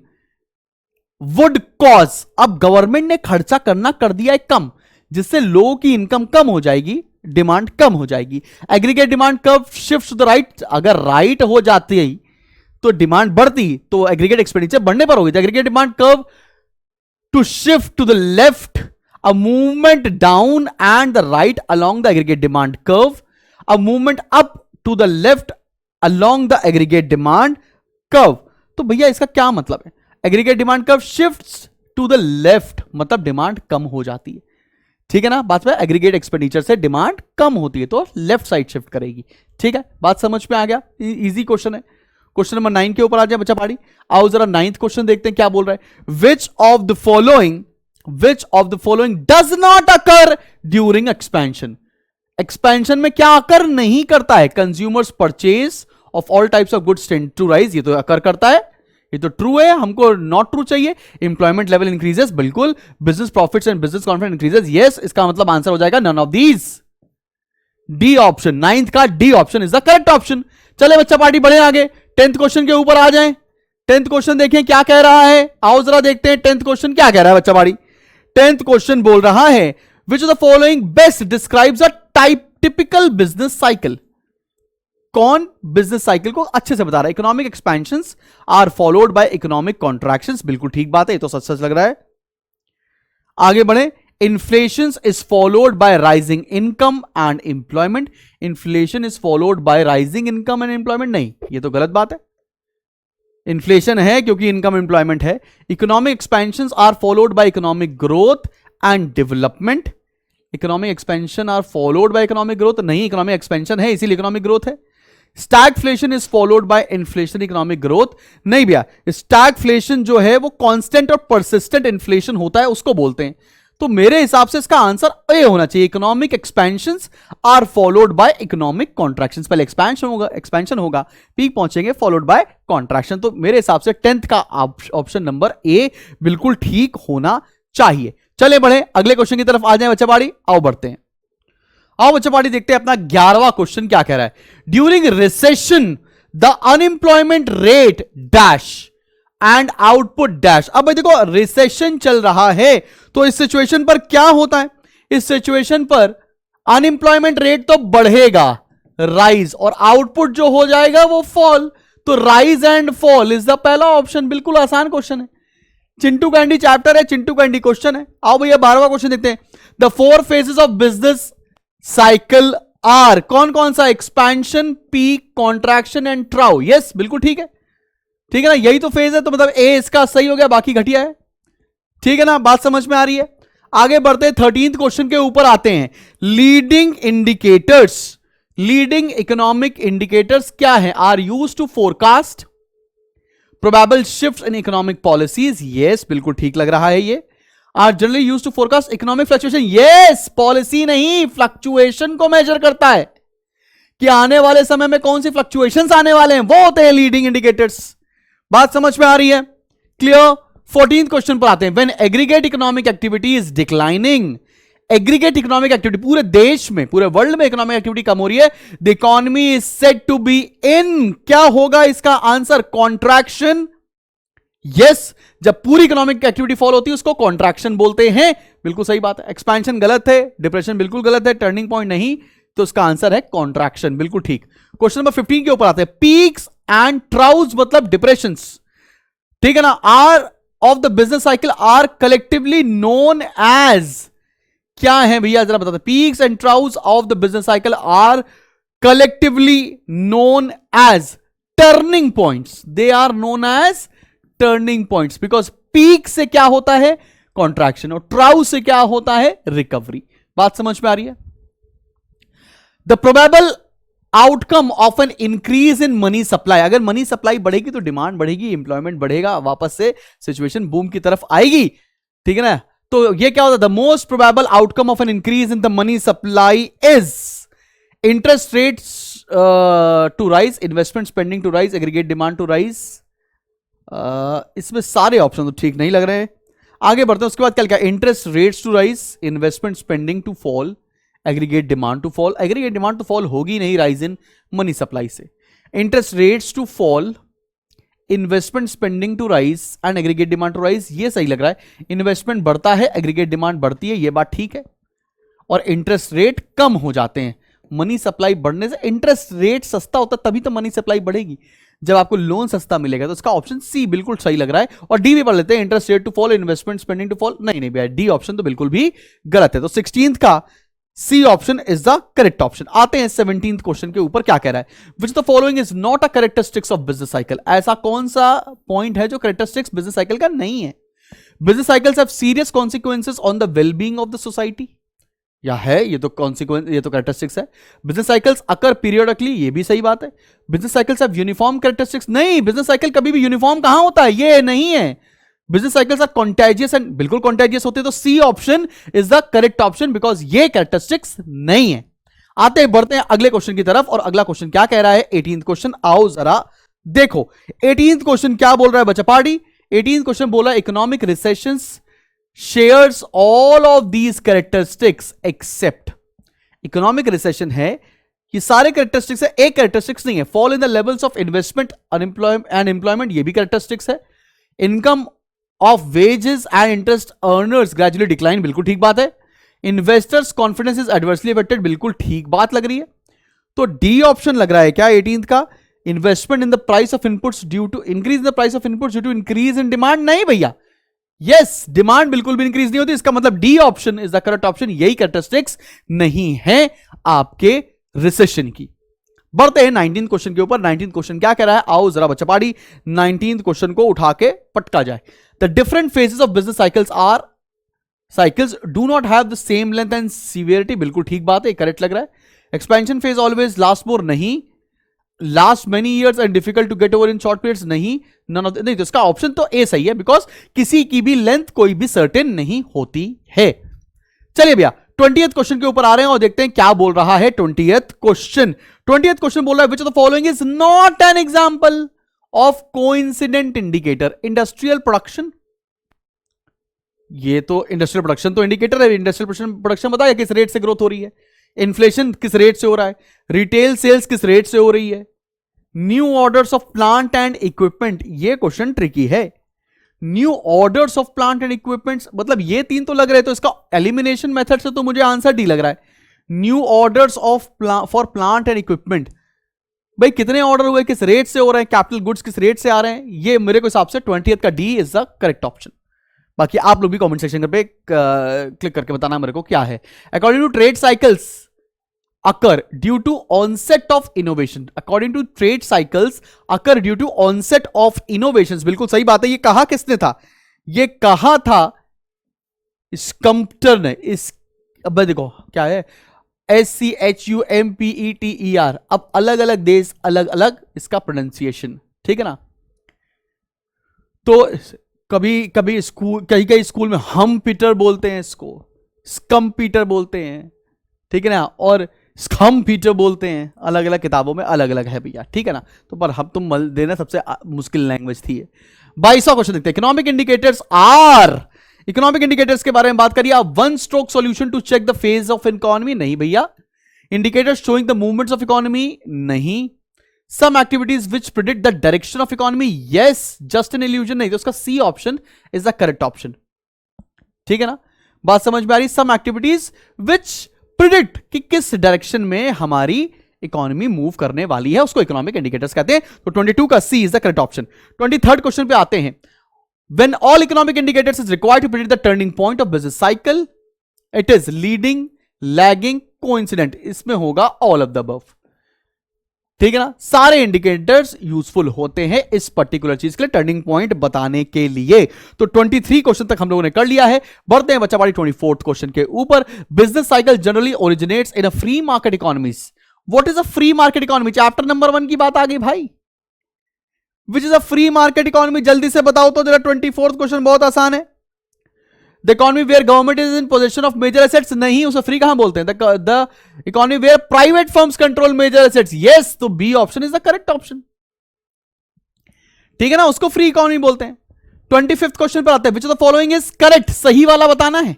would cause, अब गवर्नमेंट ने खर्चा करना कर दिया है कम, जिससे लोगों की इनकम कम हो जाएगी, डिमांड कम हो जाएगी। Aggregate demand curve shift to the right, अगर राइट हो जाती है तो डिमांड बढ़ती, तो एग्रीगेट एक्सपेंडिचर बढ़ने पर होगी। Aggregate demand curve to shift to the left, a movement down and the right along the aggregate demand curve, a movement up to the left along the aggregate demand curve. तो भैया इसका क्या मतलब है, aggregate demand curve shifts to the left मतलब demand कम हो जाती है, ठीक है ना। बात में एग्रीगेट एक्सपेंडिचर से डिमांड कम होती है तो लेफ्ट साइड शिफ्ट करेगी, ठीक है। बात समझ में आ गया, इजी क्वेश्चन है। क्वेश्चन नंबर 9 के ऊपर आ जाए बच्चा पाड़ी, आओ जरा 9th क्वेश्चन देखते हैं क्या बोल रहा है। Which of the following does not occur during expansion, expansion में क्या अकर नहीं करता है। Consumers purchase of all types of goods tend to rise, ये तो अकर करता है, ये तो ट्रू है, हमको नॉट ट्रू चाहिए। इंप्लॉयमेंट लेवल इंक्रीजेस, बिल्कुल। Business profits and business confidence increases, yes. इसका मतलब आंसर हो जाएगा none of these, D option, 9th का D option is the correct option. चले बच्चा पार्टी बढ़े आगे, 10th क्वेश्चन के ऊपर आ जाएं। 10th क्वेश्चन देखें क्या कह रहा है, आओ जरा देखते हैं 10th क्वेश्चन क्या कह रहा है बच्चा पार्टी। 10th क्वेश्चन बोल रहा है which of the following best describes a typical business cycle, कौन बिजनेस साइकिल को अच्छे से बता रहा है। Economic expansions are followed by economic contractions, बिल्कुल ठीक बात है, ये तो सच सच लग रहा है। आगे बढ़े, inflation is followed by rising income and employment, inflation is followed by rising income and employment, नहीं ये तो गलत बात है। इन्फ्लेशन है क्योंकि इनकम एम्प्लॉयमेंट है। Economic expansions are followed by economic growth and development, economic expansion are followed by economic growth, नहीं इकोनॉमिक एक्सपेंशन है इसीलिए इकोनॉमिक ग्रोथ है। Stagflation is followed by inflation economic growth, नहीं भैया, स्टैगफ्लेशन जो है वो कांस्टेंट और परसिस्टेंट इन्फ्लेशन होता है उसको बोलते हैं। तो मेरे हिसाब से इसका आंसर ए होना चाहिए, economic expansions are followed by economic contractions. पहले एक्सपेंशन होगा, पीक पहुंचेंगे, फॉलोड बाय कॉन्ट्रैक्शन। तो मेरे हिसाब से 10th का ऑप्शन नंबर ए बिल्कुल ठीक होना चाहिए। चले बढ़े अगले क्वेश्चन की तरफ आ जाए बच्चा बाड़ी, आओ बढ़ते हैं। आओ बच्चा पार्टी देखते हैं अपना 11वां क्वेश्चन क्या कह रहा है। During recession the unemployment rate dash and output dash. अब भाई देखो रिसेशन चल रहा है तो इस सिचुएशन पर क्या होता है, इस सिचुएशन पर अनएम्प्लॉयमेंट रेट तो बढ़ेगा, राइज, और आउटपुट जो हो जाएगा वो फॉल। तो rise and fall is the पहला ऑप्शन, बिल्कुल आसान क्वेश्चन है, चिंटू कैंडी चैप्टर है, चिंटू कैंडी क्वेश्चन है। आओ भैया 12वां क्वेश्चन देखते हैं। The 4 phases of business cycle are, कौन कौन सा, expansion, peak, contraction and trough. Yes बिल्कुल ठीक है, ठीक है ना, यही तो फेज है, तो मतलब ए इसका सही हो गया, बाकी घटिया है, ठीक है ना, बात समझ में आ रही है। आगे बढ़ते हैं 13th क्वेश्चन के ऊपर आते हैं। Leading indicators, leading economic indicators क्या है, are used to forecast probable shifts in economic policies, yes बिल्कुल ठीक लग रहा है ये। Are generally used to forecast economic fluctuation, yes, policy नहीं फ्लक्चुएशन को मेजर करता है कि आने वाले समय में कौन सी फ्लक्चुएशंस आने वाले हैं, वो होते हैं लीडिंग इंडिकेटर्स। बात समझ में आ रही है, क्लियर। 14th क्वेश्चन पर आते हैं। When aggregate economic activity is declining, aggregate economic activity पूरे देश में, पूरे वर्ल्ड में इकोनॉमिक एक्टिविटी कम हो रही है, the economy is said to be in, क्या होगा इसका आंसर, कॉन्ट्रैक्शन। यस, जब पूरी इकोनॉमिक एक्टिविटी फॉल होती है उसको कॉन्ट्रैक्शन बोलते हैं, बिल्कुल सही बात है। एक्सपेंशन गलत है, डिप्रेशन बिल्कुल गलत है, टर्निंग पॉइंट नहीं, तो इसका आंसर है कॉन्ट्रैक्शन, बिल्कुल ठीक। क्वेश्चन नंबर 15 के ऊपर आते हैं। पीक्स एंड ट्राउज मतलब डिप्रेशंस, ठीक है ना, are of the business cycle are collectively known as, क्या है भैया जरा बताते। Peaks and troughs of the business cycle are collectively known as turning points, they are known as turning points, because peak से क्या होता है, कॉन्ट्रैक्शन, और ट्राउज से क्या होता है, रिकवरी। बात समझ में आ रही है। The probable outcome of an increase in money supply, अगर मनी सप्लाई बढ़ेगी तो डिमांड बढ़ेगी, इंप्लॉयमेंट बढ़ेगा, वापस से सिचुएशन बूम की तरफ आएगी, ठीक है ना। तो ये क्या होता है, the most probable outcome of an increase in the money supply is interest rates to rise, investment spending to rise, aggregate demand to rise. इसमें सारे ऑप्शन तो ठीक नहीं लग रहे हैं। आगे बढ़ते हैं, उसके बाद क्या लिखा, interest rates to rise, investment spending to fall, aggregate demand to fall. Aggregate demand to fall होगी नहीं राइज इन मनी सप्लाई से। Interest rates to fall, investment spending to rise and aggregate demand to rise, ये सही लग रहा है। Investment बढ़ता है, एग्रीगेट डिमांड बढ़ती है, ये बात ठीक है। और इंटरेस्ट रेट कम हो जाते हैं मनी सप्लाई बढ़ने से। इंटरेस्ट रेट सस्ता होता है तभी तो मनी सप्लाई बढ़ेगी, जब आपको लोन सस्ता मिलेगा। तो इसका ऑप्शन सी बिल्कुल सही लग रहा है। और डी भी पढ़ लेते हैं, interest rate to fall, investment spending to fall. नहीं भैया, डी ऑप्शन तो बिल्कुल भी गलत है। तो 16th का C option is the correct option. आते हैं 17th क्वेश्चन के ऊपर, क्या कह रहा है, which the following is not a characteristics of business cycle. ऐसा कौन सा पॉइंट है जो कैरेक्टरिस्टिक्स बिजनेस साइकिल का नहीं है। Business cycles have serious consequences on the wellbeing of the society, या है ये तो कॉन्सिक्वेंस, ये तो कैरेक्टरिस्टिक्स है। बिजनेस साइकिल्स अकर पीरियडिकली, ये भी सही बात है। Business cycles have uniform characteristics, नहीं, बिजनेस साइकिल कभी भी यूनिफॉर्म कहां होता है, ये नहीं है। Business cycles are contagious and बिल्कुल कॉन्टेजियस होते हैं। तो C option is the correct option because ये कैरेक्टरिस्टिक्स नहीं है। आते हैं, बढ़ते हैं अगले क्वेश्चन की तरफ। और अगला क्वेश्चन क्या कह रहा है, 18th क्वेश्चन, आओ जरा देखो 18th क्वेश्चन क्या बोल रहा है बच्चा पार्टी। 18th क्वेश्चन बोला economic recessions shares all of these characteristics except. Economic recession है, ये सारे कैरेक्टरिस्टिक्स है, एक कैरेक्टरिस्टिक्स नहीं है। Fall in the levels of investment unemployment and employment, ये भी कैरेक्टरिस्टिक्स है। Income of wages and interest earners gradually decline, बिल्कुल ठीक बात है। Investors confidence is adversely affected, बिल्कुल ठीक बात लग रही है। तो डी ऑप्शन लग रहा है क्या 18th का, investment in the price of inputs due to increase in the price of inputs due to increase in demand. नहीं भैया, यस, डिमांड बिल्कुल भी इंक्रीज नहीं होती। इसका मतलब D option is the correct option, यही कैरेक्टरिस्टिक्स नहीं है आपके रिसेशन की। बढ़ते हैं 19th क्वेश्चन के ऊपर। 19th क्वेश्चन क्या कह रहा है, आओ जरा बच्चा पाड़ी 19th क्वेश्चन को उठा के पटका जाए। The different phases of business cycles do not have the same length and severity, बिल्कुल ठीक बात है, करेक्ट लग रहा है। Expansion phase always last more, नहीं। Last many years and difficult to get over in short periods, नहीं। None of नहीं, तो इसका ऑप्शन तो ए सही है बिकॉज किसी की भी लेंथ कोई भी सर्टेन नहीं होती है। चलिए भैया 20th क्वेश्चन के ऊपर आ रहे हैं और देखते हैं क्या बोल रहा है 20th क्वेश्चन। 20th क्वेश्चन बोल रहा है which of the following is not an example of coincident indicator. Industrial production, ये तो इंडस्ट्रियल प्रोडक्शन तो इंडिकेटर है। इंडस्ट्रियल प्रोडक्शन बताया किस रेट से ग्रोथ हो रही है, इन्फ्लेशन किस रेट से हो रहा है, रिटेल सेल्स किस रेट से हो रही है, new orders of plant and equipment. ये क्वेश्चन ट्रिकी है। New orders of plant and equipments, मतलब ये तीन तो लग रहे हैं, तो इसका एलिमिनेशन मेथड से तो मुझे आंसर डी लग रहा है। New orders of for plant and equipment, भाई कितने ऑर्डर हुए, किस रेट से हो रहे हैं, कैपिटल गुड्स किस रेट से आ रहे हैं, ये मेरे को हिसाब से 20th का D is the correct option. बाकी आप लोग भी कमेंट सेक्शन पे क्लिक करके बताना मेरे को क्या है। According to trade cycles occur due to onset of innovation, according to trade cycles occur due to onset of innovations, बिल्कुल सही बात है। ये कहा किसने था, ये कहा था स्कम्प्टर ने। इस अब देखो क्या है, SCHUMPETER। अब अलग अलग देश अलग अलग इसका प्रोनाउंसिएशन, ठीक है ना। तो कभी कभी स्कूल, कहीं कहीं स्कूल में हम पीटर बोलते हैं, इसको स्कम्पीटर बोलते हैं, ठीक है ना, और स्कम पीटर बोलते हैं। अलग अलग किताबों में अलग अलग है भैया, ठीक है ना। तो पर हम तुम देना सबसे मुश्किल लैंग्वेज थी। 22वां क्वेश्चन देखते हैं। इकोनॉमिक इंडिकेटर्स के बारे में बात करिए आप। One stroke solution to check the phase of economy, नहीं भैया। Indicators showing the movements of economy, नहीं। Some activities which predict the direction of economy, yes, just an illusion, नहीं। तो उसका C option is the correct option, ठीक है ना। बात समझ में आ रही। सम एक्टिविटीज विच प्रिडिक्ट कि किस डायरेक्शन में हमारी इकोनॉमी मूव करने वाली है, उसको इकोनॉमिक इंडिकेटर्स कहते हैं। तो 22 का C is the correct option. 23rd question पे आते हैं। When all economic indicators is required to predict the turning point of business cycle, it is leading, lagging, coincident. इसमें होगा ऑल ऑफ द अबव, ठीक है ना। सारे इंडिकेटर्स यूजफुल होते हैं इस पर्टिकुलर चीज के लिए, टर्निंग पॉइंट बताने के लिए। तो 23 क्वेश्चन तक हम लोगों ने कर लिया है। बढ़ते हैं बच्चा बाड़ी 24th क्वेश्चन के ऊपर। Business cycle generally originates in a free market economies. What is a free market economy, chapter number 1 की बात आ गई भाई। Which is a free market economy, जल्दी से बताओ तो जरा। 24th क्वेश्चन बहुत आसान है। The economy where government is in position of major assets, नहीं, उसे फ्री कहां बोलते हैं? The economy where private firms control major assets, yes, तो B option is the correct option. ठीक है ना, उसको फ्री इकोनॉमी बोलते हैं। 25th क्वेश्चन पर आते हैं, विच of the following is correct, सही वाला बताना है,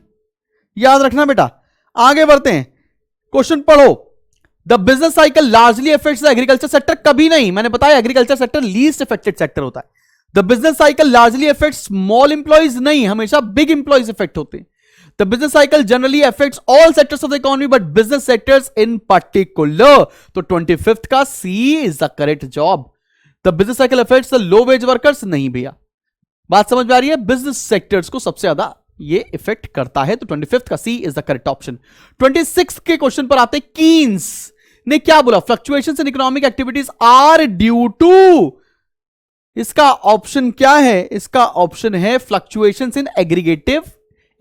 याद रखना बेटा। आगे बढ़ते हैं, क्वेश्चन पढ़ो। The business cycle largely affects the agriculture sector, कभी नहीं, मैंने बताया agriculture sector least affected sector होता है। The business cycle largely affects small employees, नहीं, हमेशा बिग इंप्लॉइज इफेक्ट होते हैं। The business cycle generally affects all sectors of the economy but business sectors in particular, तो 25th का C is the correct job. The business cycle affects the low wage workers, नहीं भैया, बात समझ में आ रही है, बिजनेस सेक्टर्स को सबसे ज्यादा ये इफेक्ट करता है, तो 25th का C is the correct option. 26 के क्वेश्चन पर आते हैं, कीन्स ने क्या बोला, fluctuations in economic activities are due to, इसका ऑप्शन क्या है? इसका ऑप्शन है fluctuations in aggregative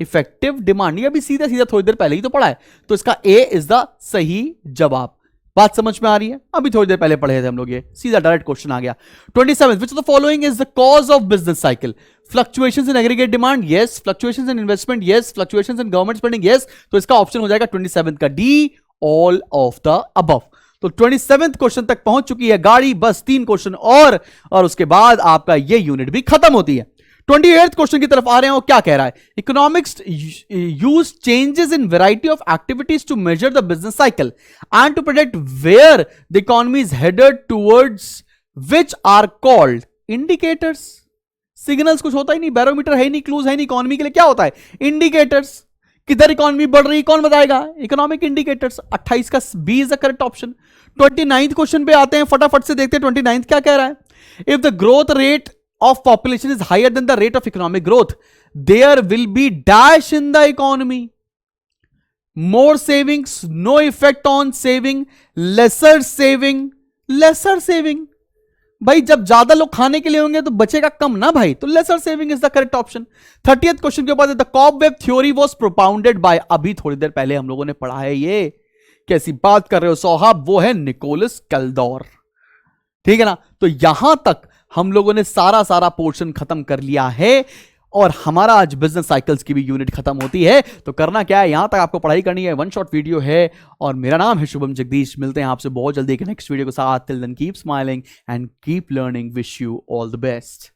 effective demand, ये अभी सीधा सीधा थोड़ी देर पहले ही तो पढ़ा है, तो इसका ए इज द सही जवाब। बात समझ में आ रही है, अभी थोड़ी देर पहले पढ़े थे हम लोग, ये सीधा डायरेक्ट क्वेश्चन आ गया। 27 विच of the following is the cause of business cycle, fluctuations in aggregate demand, yes, fluctuations in investment, yes, fluctuations in government spending, yes, तो इसका ऑप्शन हो जाएगा 27 का D, all of the above. तो 27th question तक पहुंच चुकी है गाड़ी, बस 3 क्वेश्चन और उसके बाद आपका ये यूनिट भी खत्म होती है। 28th क्वेश्चन की तरफ आ रहे हैं, वो क्या कह रहा है, economics use changes in variety of activities to measure the business cycle and to predict where the economy is headed towards which are called indicators. Signals कुछ होता ही नहीं, बैरोमीटर है ही नहीं, क्लूज है नहीं, इकोनॉमी के लिए क्या होता है, इंडिकेटर्स। किधर इकोनॉमी बढ़ रही कौन बताएगा, इकोनॉमिक इंडिकेटर्स। 28 का B is the correct option. 29th question पे आते हैं, फटाफट से देखते हैं 29th क्या कह रहा है, if the growth rate of population is higher than the rate of economic growth, there will be dash in the economy, more savings, no effect on saving, lesser saving। भाई जब ज्यादा लोग खाने के लिए होंगे तो बचेगा कम ना भाई, तो lesser saving is the correct option। 30th question के बाद the cobweb theory was propounded by, अभी थोड़ी देर पहले हम लोगों ने पढ़ा है, ये कैसी बात कर रहे हो साहब, वो है निकोलस कैल्डोर। ठीक है ना, तो यहां तक हम लोगों ने सारा पोर्शन खत्म कर लिया है और हमारा आज बिजनेस साइकिल्स की भी यूनिट खत्म होती है। तो करना क्या है, यहां तक आपको पढ़ाई करनी है, 1 शॉट वीडियो है और मेरा नाम है शुभम जगदीश। मिलते हैं आपसे बहुत जल्दी एक नेक्स्ट वीडियो के साथ। Till then keep smiling and keep learning, wish you all the best.